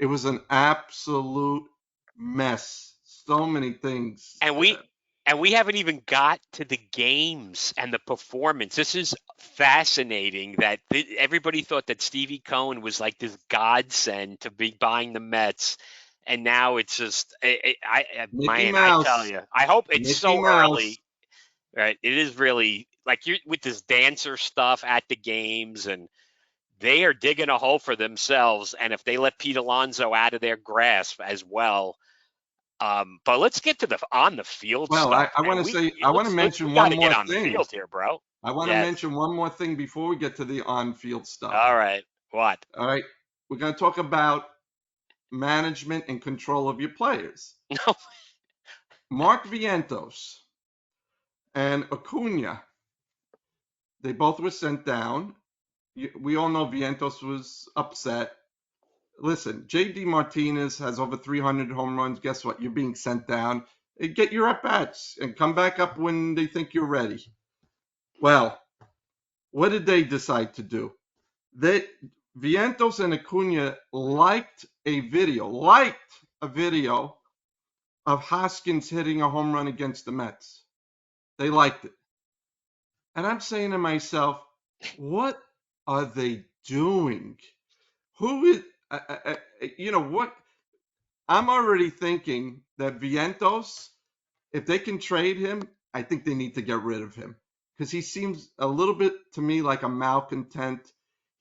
A: was an absolute mess. So many things.
B: And we haven't even got to the games and the performance. This is fascinating that everybody thought that Stevie Cohen was like this godsend to be buying the Mets, and now it's just
A: Mickey
B: man, I tell
A: Mouse.
B: you, I hope it's
A: Mickey
B: so
A: Mouse.
B: early. Right, it is really like you with this dancer stuff at the games, and they are digging a hole for themselves. And if they let Pete Alonso out of their grasp as well, but let's get to the on the field
A: Well,
B: stuff,
A: I want
B: man.
A: to say, I want to
B: We
A: mention
B: got
A: one
B: to get
A: more
B: on the
A: thing.
B: field here, bro.
A: I want to
B: Yes.
A: mention one more thing before we get to the on-field stuff.
B: All right. What?
A: All right. We're going to talk about management and control of your players.
B: No.
A: Mark Vientos and Acuna. They both were sent down. We all know Vientos was upset. Listen, J.D. Martinez has over 300 home runs. Guess what? You're being sent down. Get your at-bats and come back up when they think you're ready. Well, what did they decide to do? Vientos and Acuna liked a video of Hoskins hitting a home run against the Mets. They liked it. And I'm saying to myself, what are they doing? Who is, what? I'm already thinking that Vientos, if they can trade him, I think they need to get rid of him because he seems a little bit to me like a malcontent.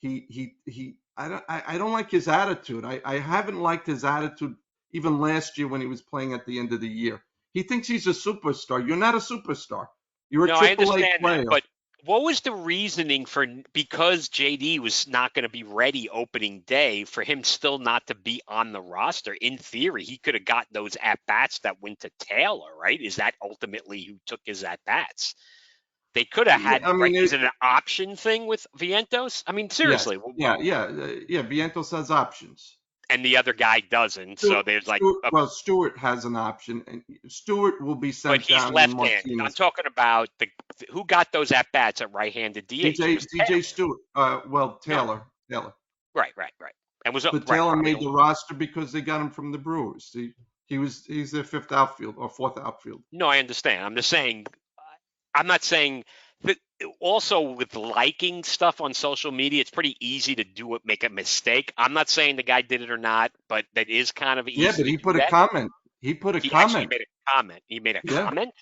A: I don't like his attitude. I haven't liked his attitude even last year when he was playing at the end of the year. He thinks he's a superstar. You're not a superstar. You're a
B: No, I
A: AAA
B: understand that,
A: player.
B: but what was the reasoning for, because JD was not going to be ready opening day, for him still not to be on the roster? In theory, he could have got those at bats that went to Taylor, right? Is that ultimately who took his at bats? They could have
A: Yeah,
B: had,
A: I
B: right?
A: mean,
B: Is it an option thing with Vientos? I mean,
A: yes,
B: seriously,
A: yeah. Vientos has options.
B: and the other guy doesn't. So there's like,
A: Stewart has an option, and Stewart will be
B: but
A: sent
B: he's
A: down in
B: left-handed. I'm
A: Martinez.
B: talking about who got those at bats at right-handed DH. It was
A: DJ
B: Taylor.
A: Stewart.
B: No,
A: Taylor.
B: right. And was
A: But
B: right,
A: Taylor
B: probably.
A: made the roster because they got him from the Brewers. He's their fifth outfield or fourth outfield.
B: No, I understand. I'm just saying, I'm not saying that. Also, with liking stuff on social media, it's pretty easy to make a mistake. I'm not saying the guy did it or not, but that is kind of
A: Yeah,
B: easy
A: but
B: to
A: he
B: do
A: put a
B: that.
A: comment. He put a
B: He actually
A: comment.
B: made a comment. He made a
A: Yeah.
B: comment.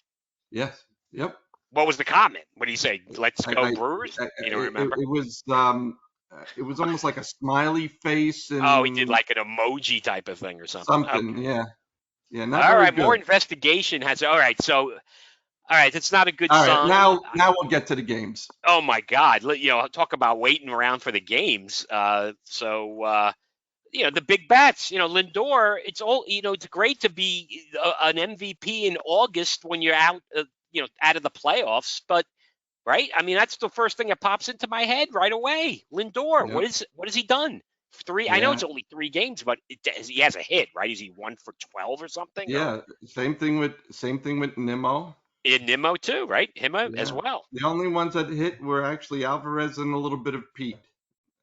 A: Yes. Yep.
B: What was the comment? What did he say? Let's go
A: I,
B: Brewers. You don't
A: it,
B: remember?
A: it was almost like a smiley face
B: Oh, he did
A: and
B: like an emoji type of thing or something.
A: something.
B: Okay.
A: Yeah. Not
B: All
A: very
B: right. More
A: good.
B: investigation has. All right. So, all right. That's not a good
A: All right.
B: sign.
A: Now we'll get to the games.
B: Oh my God! Talk about waiting around for the games. The big bats. Lindor. It's all. It's great to be an MVP in August when you're out. Out of the playoffs. But right. I mean, that's the first thing that pops into my head right away. Lindor.
A: Yep.
B: What has he done? Three. I know
A: Yeah.
B: it's only 3 games, but he has a hit, right? Is he 1 for 12 or something? Or
A: Yeah. Same thing with Nimmo.
B: Nimmo too, right? Him as
A: Yeah.
B: well.
A: The only ones that hit were actually Alvarez and a little bit of Pete.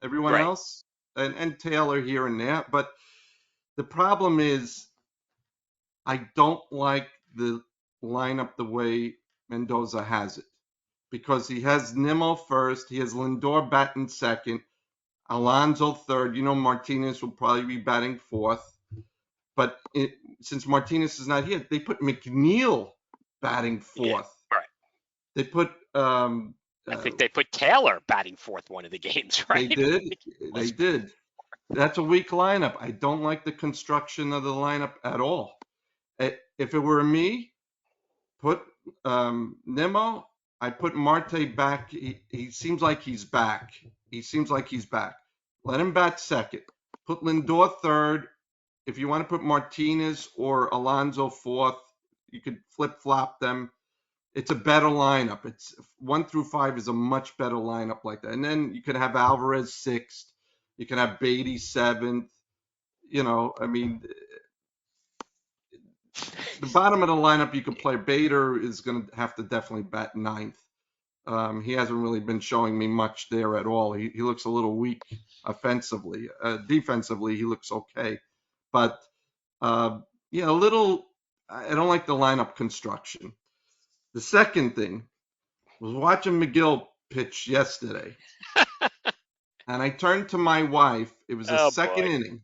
A: Everyone
B: Right.
A: else, and Taylor here and there. But the problem is, I don't like the lineup the way Mendoza has it because he has Nimmo first, he has Lindor batting second, Alonso third. Martinez will probably be batting fourth. But since Martinez is not here, they put McNeil batting
B: Yeah.
A: fourth.
B: Right.
A: They put
B: I think they put Taylor batting fourth one of the games, right?
A: they did. They did. That's a weak lineup. I don't like the construction of the lineup at all. If it were me, put Nimmo. I put Marte back. He seems like he's back. Let him bat second. Put Lindor third. If you want to put Martinez or Alonso fourth, you could flip flop them. It's a better lineup. It's 1 through 5 is a much better lineup like that. And then you could have Alvarez sixth. You can have Beatty seventh. I mean, the bottom of the lineup you could play. Bader is going to have to definitely bat ninth. He hasn't really been showing me much there at all. He looks a little weak offensively. Defensively, he looks okay. But, a little, I don't like the lineup construction. The second thing was watching McGill pitch yesterday. And I turned to my wife. It was a
B: Oh
A: second
B: boy.
A: inning.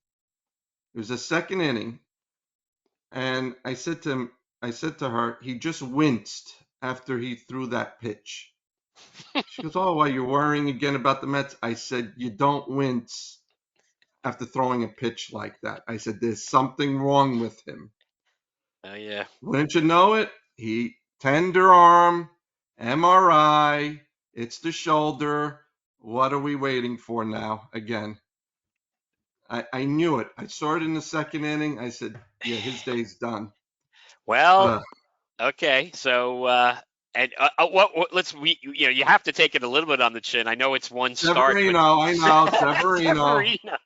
A: And I said to her, he just winced after he threw that pitch. She goes, "Oh, why you're worrying again about the Mets?" I said, "You don't wince after throwing a pitch like that." I said, "There's something wrong with him."
B: Oh yeah.
A: Wouldn't you know it? He tender arm, MRI. It's the shoulder. What are we waiting for now? Again, I knew it. I saw it in the second inning. I said, "Yeah, his day's done."
B: Well,
A: Uh,
B: okay. So And you have to take it a little bit on the chin. I know it's one start, but
A: Severino, I know, Severino.
B: Severino.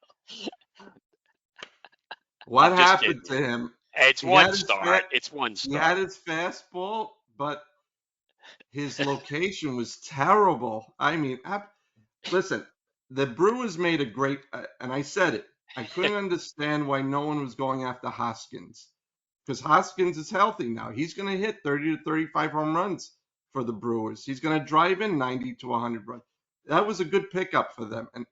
A: What
B: I'm just
A: happened
B: kidding
A: to
B: you.
A: him?
B: It's
A: He
B: one
A: had his
B: start. It's one
A: he had
B: start.
A: his fastball, but his location was terrible. I mean, listen, the Brewers made a great, and I said it. I couldn't understand why no one was going after Hoskins, because Hoskins is healthy now. He's going to hit 30 to 35 home runs for the Brewers. He's going to drive in 90 to 100 runs. That was a good pickup for them. And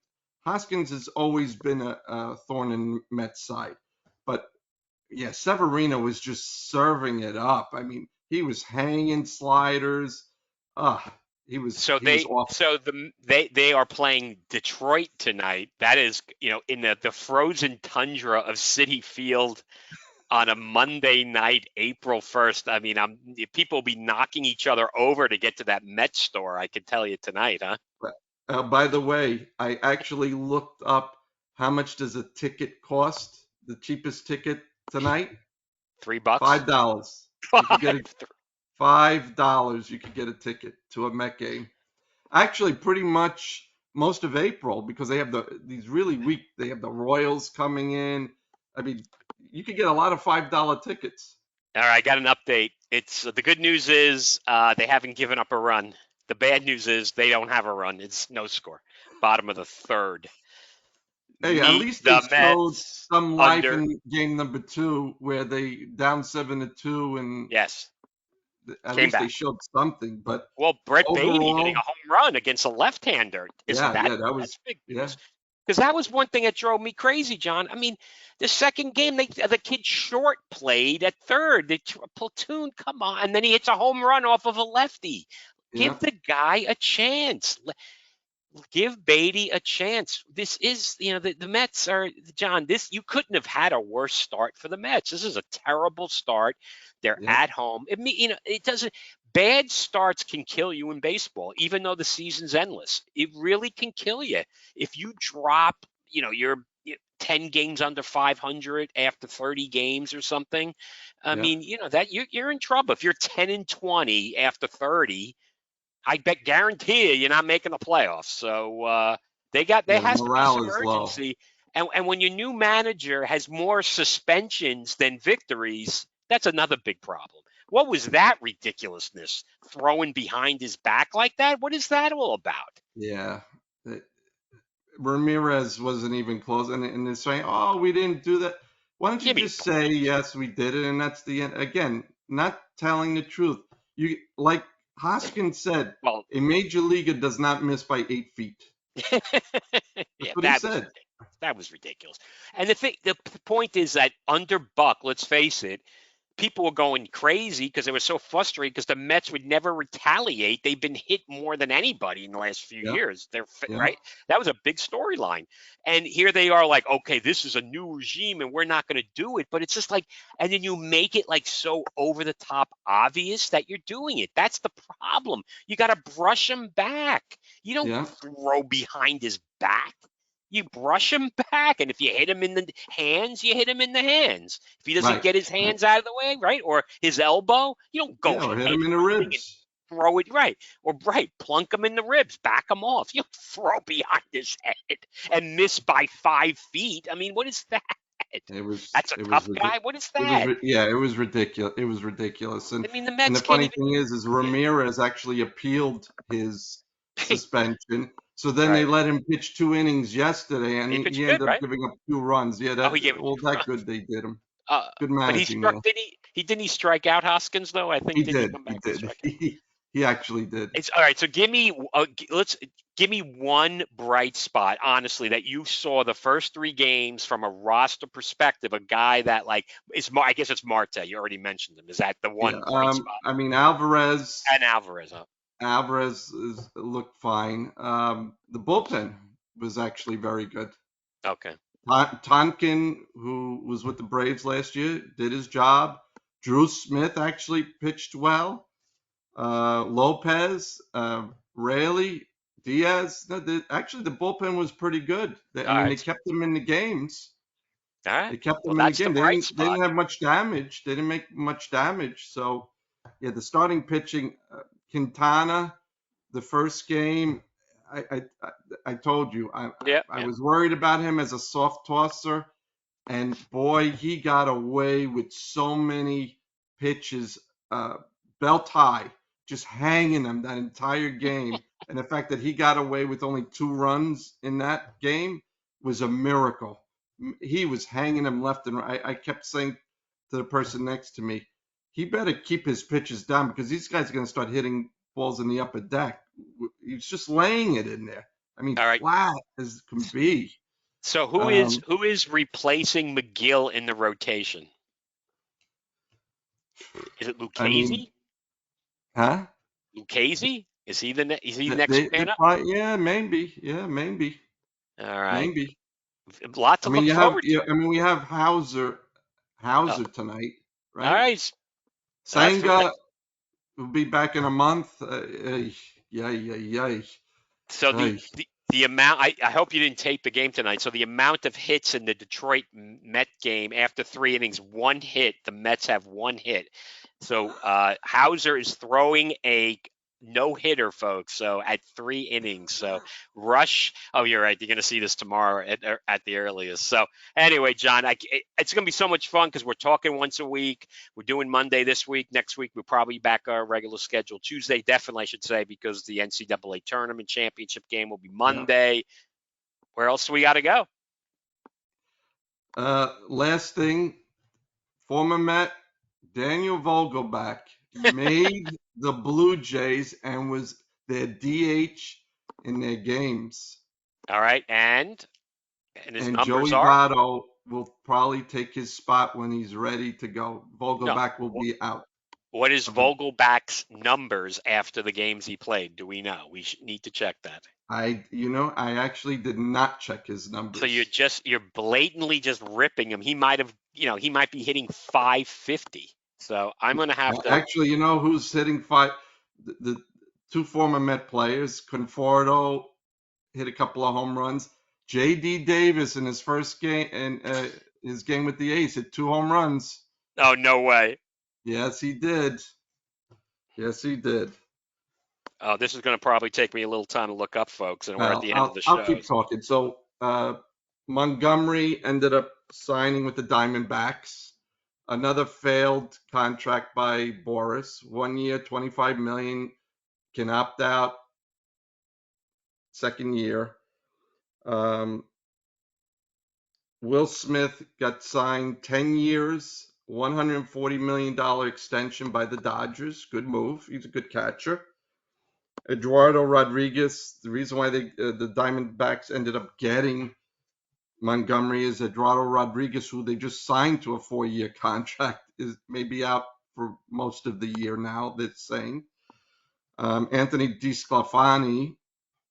A: Hoskins has always been a thorn in Mets side. But yeah, Severino was just serving it up. I mean, he was hanging sliders. Ah,
B: So
A: he was
B: they
A: awful.
B: so the they are playing Detroit tonight. That is, in the frozen tundra of Citi Field on a Monday night, April 1st. I mean, people will be knocking each other over to get to that Met store. I can tell you tonight, huh?
A: By the way, I actually looked up how much does a ticket cost? The cheapest ticket tonight?
B: $3.
A: $5. You could get
B: Five.
A: a $5. You could get a ticket to a Met game. Actually, pretty much most of April because they have these really weak. They have the Royals coming in. I mean, you could get a lot of $5 tickets.
B: All right, I got an update. It's the good news is they haven't given up a run. The bad news is they don't have a run. It's no score. Bottom of the third.
A: Hey, at
B: Meet
A: least they
B: the
A: showed
B: Mets
A: some life
B: under.
A: in game number 2 where they down 7-2, and
B: Yes,
A: at
B: came
A: least they
B: back.
A: showed something. But
B: Well, Brett Beatty hitting a
A: overall,
B: home run against a left-hander. Isn't
A: yeah,
B: that
A: yeah, that was,
B: that's big
A: yeah,
B: news? Because that was one thing that drove me crazy, John. I mean, the second game, the kid Short played at third. The platoon, come on, and then he hits a home run off of a lefty.
A: yeah,
B: Give the guy a chance. Give Beatty a chance. This is, the Mets are, John, you couldn't have had a worse start for the Mets. This is a terrible start. They're
A: yeah,
B: at home. It doesn't, bad starts can kill you in baseball, even though the season's endless. It really can kill you. If you drop, you're 10 games under 500 after 30 games or something. I
A: yeah,
B: mean, that you're in trouble. If you're 10-20 after 30, I bet guarantee you you're not making the playoffs. So there
A: yeah. The
B: has to be
A: morale
B: some
A: is low.
B: urgency. And when your new manager has more suspensions than victories, that's another big problem. What was that ridiculousness throwing behind his back like that? What is that all about?
A: Yeah. Ramirez wasn't even close, and they're saying, "Oh, we didn't do that." Why don't you
B: Give me
A: just
B: a
A: say,
B: break.
A: "Yes, we did it," and that's the end? Again, not telling the truth. You like Hoskins said,
B: Well,
A: a major leaguer does not miss by 8 feet. That's
B: yeah,
A: what he
B: that was
A: said.
B: ridiculous. That was ridiculous. And the point is that under Buck, let's face it, people were going crazy because they were so frustrated because the Mets would never retaliate. They've been hit more than anybody in the last few
A: Yeah,
B: years. They're
A: yeah,
B: right. That was a big storyline. And here they are like, okay, this is a new regime and we're not going to do it. But it's just like, and then you make it like so over the top obvious that you're doing it. That's the problem. You got to brush him back. You don't
A: yeah.
B: throw behind his back. You brush him back, and if you hit him in the hands, you hit him in the hands. If he doesn't
A: Right,
B: get his
A: right.
B: hands out of the way, right, or his elbow, you don't go
A: Yeah, or hit him in the
B: headbutting and
A: ribs.
B: throw it right, or right, plunk him in the ribs, back him off. You don't throw behind his head and miss by 5 feet. I mean, what is that?
A: It was,
B: That's a
A: it was,
B: tough guy. What is
A: it was,
B: that?
A: yeah, it was ridiculous. It was ridiculous.
B: I mean, the
A: And
B: Mets
A: the
B: can't
A: funny
B: even.
A: thing is
B: Yeah,
A: Ramirez actually appealed his suspension. So then they
B: right.
A: let him pitch 2 innings yesterday, and
B: He
A: he
B: pitched good,
A: ended up
B: right?
A: giving up 2 runs. Yeah,
B: Oh, he
A: that
B: gave it
A: all
B: two
A: that
B: runs.
A: good they did him.
B: Uh,
A: Good
B: but he
A: managing
B: struck.
A: there.
B: Didn't he strike out Hoskins though? I think
A: He
B: didn't he
A: did.
B: come
A: He
B: back and
A: did.
B: strike out?
A: He actually did.
B: It's all right. So give me one bright spot, honestly, that you saw the first 3 games from a roster perspective. A guy that I guess it's Marte. You already mentioned him. Is that the
A: Yeah.
B: one bright spot?
A: I mean Alvarez.
B: And Alvarez, huh?
A: Looked fine. The bullpen was actually very good.
B: Okay.
A: Tonkin, who was with the Braves last year, did his job. Drew Smith actually pitched well. Lopez, Raley, Diaz. No, actually, the bullpen was pretty good. I
B: All
A: mean, they
B: right.
A: kept them in the games.
B: All right.
A: They kept
B: Well,
A: them in the
B: that's the
A: game.
B: bright
A: They
B: spot.
A: didn't have much damage. They didn't make much damage. So, yeah, the starting pitching Quintana, the first game, I told you
B: Yeah,
A: I
B: yeah.
A: was worried about him as a soft tosser, and boy, he got away with so many pitches, uh, belt high, just hanging them that entire game. And the fact that he got away with only 2 runs in that game was a miracle. He was hanging them left and right. I kept saying to the person next to me, he better keep his pitches down because these guys are going to start hitting balls in the upper deck. He's just laying it in there. I mean,
B: All right.
A: flat as can be.
B: So
A: Um,
B: who is replacing McGill in the rotation? Is it
A: I mean,
B: Lucchese?
A: huh?
B: Lucchese? Is he next
A: They
B: man up?
A: probably, yeah,
B: All right.
A: maybe.
B: A lot
A: I
B: to
A: mean,
B: look forward to.
A: we have
B: Oh,
A: Hauser tonight,
B: all
A: right?
B: right.
A: Senga will be back in a month. Yay, yay, yay.
B: So
A: Ay.
B: the amount I hope you didn't tape the game tonight. So the amount of hits in the Detroit Met game after 3 innings, 1 hit. The Mets have 1 hit. So Hauser is throwing a no hitter, folks. So at 3 innings. So Rush. Oh, you're right. You're going to see this tomorrow at the earliest. So anyway, John, it's going to be so much fun because we're talking once a week. We're doing Monday this week. Next week, we'll probably back our regular schedule. Tuesday, definitely, I should say, because the NCAA tournament championship game will be
A: Yeah.
B: Monday. Where else do we got to go?
A: Last thing, former Met Daniel Vogelbach made the Blue Jays and was their DH in their games.
B: All right, and his
A: And
B: numbers
A: Joey
B: are
A: Votto will probably take his spot when he's ready to go.
B: no.
A: Vogelbach will be out
B: What is
A: of the.
B: Vogelback's numbers after the games he played? Do we know? We need to check that.
A: I actually did not check his
B: So
A: numbers.
B: you're blatantly just ripping him. He might have, he might be hitting 550. So I'm gonna have to.
A: Actually, you know who's hitting five? The two former Met players, Conforto hit a couple of home runs. J.D. Davis in his first game and his game with the A's hit 2 home runs.
B: Oh, no way.
A: Yes, he did. Yes, he did.
B: Oh, this is going to probably take me a little time to look up, folks, and we're at
A: Well,
B: the end of the
A: I'll
B: show.
A: keep talking. So Montgomery ended up signing with the Diamondbacks. Another failed contract by Boris. 1 year, 25 million. Can opt out. Second year. Um, Will Smith got signed 10 years, $140 million extension by the Dodgers. Good move. He's a good catcher. Eduardo Rodriguez, the reason why the Diamondbacks ended up getting Montgomery is Eduardo Rodriguez, who they just signed to a 4-year contract, is maybe out for most of the year now, they're saying. Anthony DeSclafani,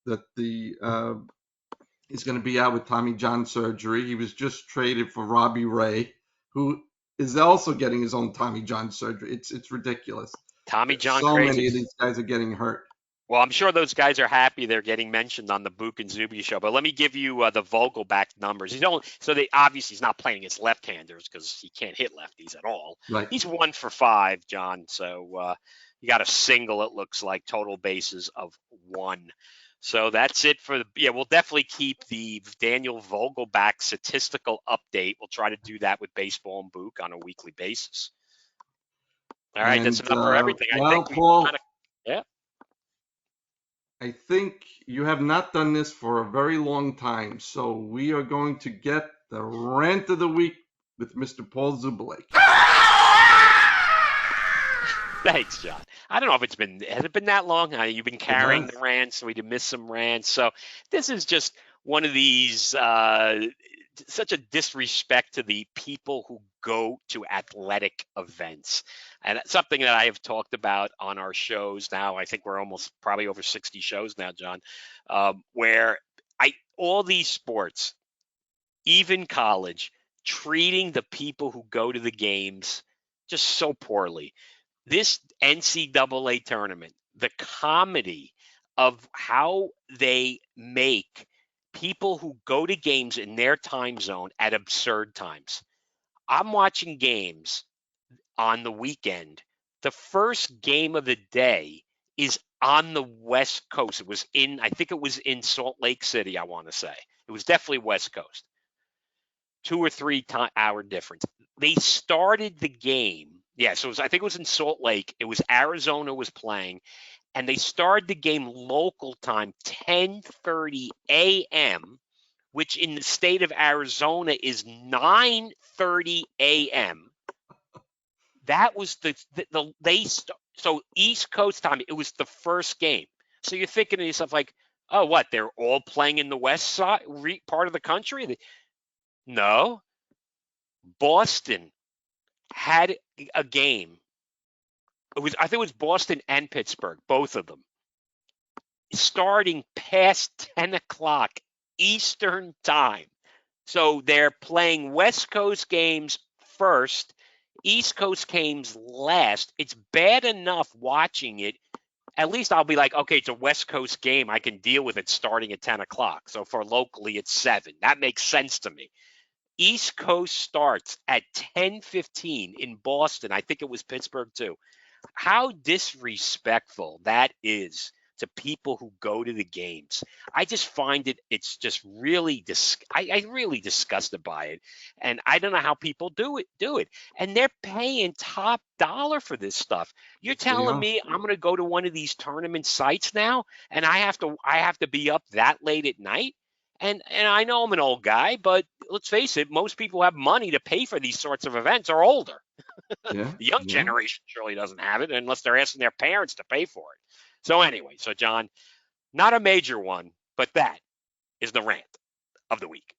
A: that is going to be out with Tommy John surgery. He was just traded for Robbie Ray, who is also getting his own Tommy John surgery. It's ridiculous.
B: Tommy John
A: So
B: crazy.
A: many of these guys are getting hurt.
B: Well, I'm sure those guys are happy they're getting mentioned on the Bouk and Zoobie show. But let me give you the Vogelback numbers. So they obviously he's not playing against left-handers because he can't hit lefties at all.
A: Right.
B: He's 1 for 5, John. So you got a single. It looks like total bases of 1. So that's it for we'll definitely keep the Daniel Vogelback statistical update. We'll try to do that with Baseball and Bouk on a weekly basis. All right, that's
A: And
B: enough for everything. I
A: well,
B: think we
A: Paul,
B: kind of yeah.
A: I think you have not done this for a very long time, so we are going to get the rant of the week with Mr. Paul Zubulake.
B: Thanks, John. I don't know if has it been that long? You've been carrying the rants, so we did miss some rants. So this is just one of these, such a disrespect to the people who go to athletic events. And it's something that I have talked about on our shows now. I think we're almost probably over 60 shows now, John, where all these sports, even college, treating the people who go to the games just so poorly. This NCAA tournament, the comedy of how they make people who go to games in their time zone at absurd times. I'm watching games on the weekend. The first game of the day is on the West Coast. I think it was in Salt Lake City, I want to say. It was definitely West Coast. 2 or 3 hour difference. They started the game. Yeah, so I think it was in Salt Lake. It was Arizona was playing, and they started the game local time 10:30 a.m., which in the state of Arizona is 9:30 a.m. That was so East Coast time. It was the first game. So you're thinking to yourself like, oh, what? They're all playing in the West side part of the country? No. Boston had a game. I think it was Boston and Pittsburgh, both of them, starting past 10 o'clock Eastern time. So they're playing West Coast games first, East Coast games last. It's bad enough watching it. At least I'll be like, okay, it's a West Coast game. I can deal with it starting at 10 o'clock. So for locally, it's 7. That makes sense to me. East Coast starts at 10:15 in Boston. I think it was Pittsburgh too. How disrespectful that is to people who go to the games. I just find it's just really I'm really disgusted by it. And I don't know how people do it. And they're paying top dollar for this stuff. You're telling me I'm going to go to one of these tournament sites now and I have to be up that late at night? And I know I'm an old guy, but let's face it, most people who have money to pay for these sorts of events are older.
A: Yeah,
B: The young generation surely doesn't have it unless they're asking their parents to pay for it. So anyway, John, not a major one, but that is the rant of the week.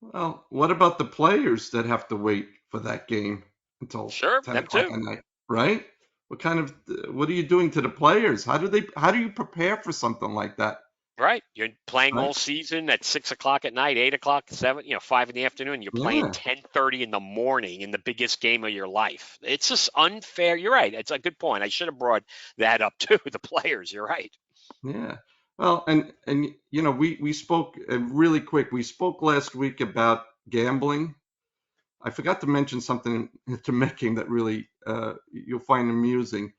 A: Well, what about the players that have to wait for that game until 10 o'clock at night, right? What are you doing to the players? How do you prepare for something like that?
B: Right. You're playing all season at 6 o'clock at night, 8 o'clock, 7, 5 in the afternoon. You're playing 10:30 in the morning in the biggest game of your life. It's just unfair. You're right. It's a good point. I should have brought that up too, the players. You're right.
A: Yeah. Well, and we spoke really quick. We spoke last week about gambling. I forgot to mention something to Mecking that really you'll find amusing.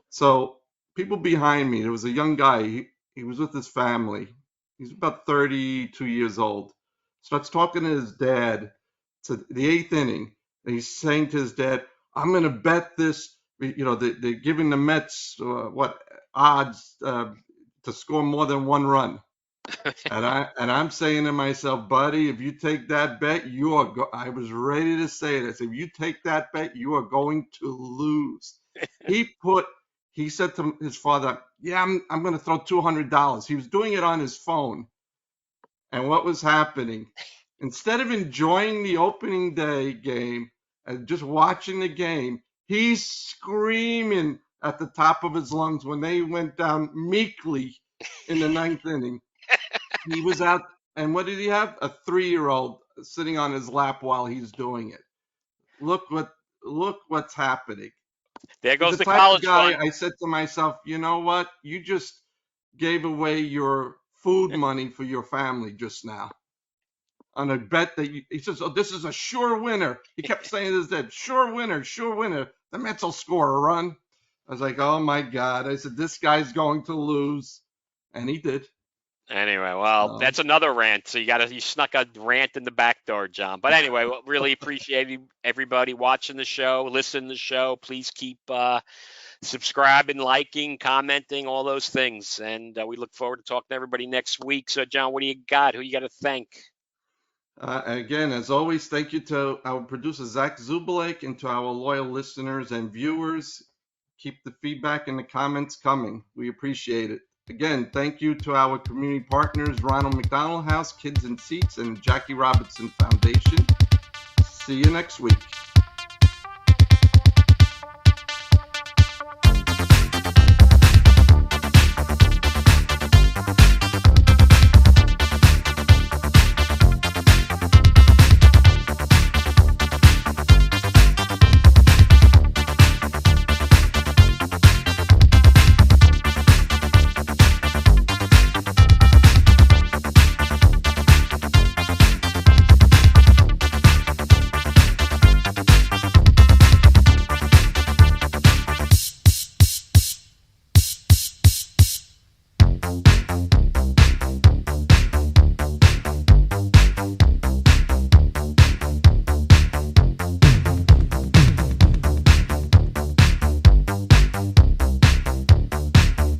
A: So people behind me, there was a young guy. He was with his family. He's about 32 years old. Starts talking to his dad to the 8th inning. And he's saying to his dad, I'm going to bet this. They're giving the Mets odds to score more than 1 run. And I'm saying to myself, buddy, if you take that bet, I was ready to say this. If you take that bet, you are going to lose. He said to his father, yeah, I'm going to throw $200. He was doing it on his phone. And what was happening? Instead of enjoying the opening day game and just watching the game, he's screaming at the top of his lungs when they went down meekly in the 9th inning. He was out, and what did he have? A 3-year-old sitting on his lap while he's doing it. Look what's happening.
B: There goes the college
A: guy.
B: fund.
A: I said to myself, you know what? You just gave away your food money for your family just now on a bet that he says, oh, this is a sure winner. He kept saying this, that sure winner. The Mets will score a run. I was like, oh my God. I said, this guy's going to lose. And he did.
B: Anyway, well, that's another rant. So you snuck a rant in the back door, John. But anyway, really appreciate everybody watching the show, listening to the show. Please keep subscribing, liking, commenting, all those things. And we look forward to talking to everybody next week. So, John, what do you got? Who you got to thank?
A: Again, as always, thank you to our producer, Zach Zubulake, and to our loyal listeners and viewers. Keep the feedback and the comments coming. We appreciate it. Again, thank you to our community partners, Ronald McDonald House, Kids in Seats, and Jackie Robinson Foundation. See you next week.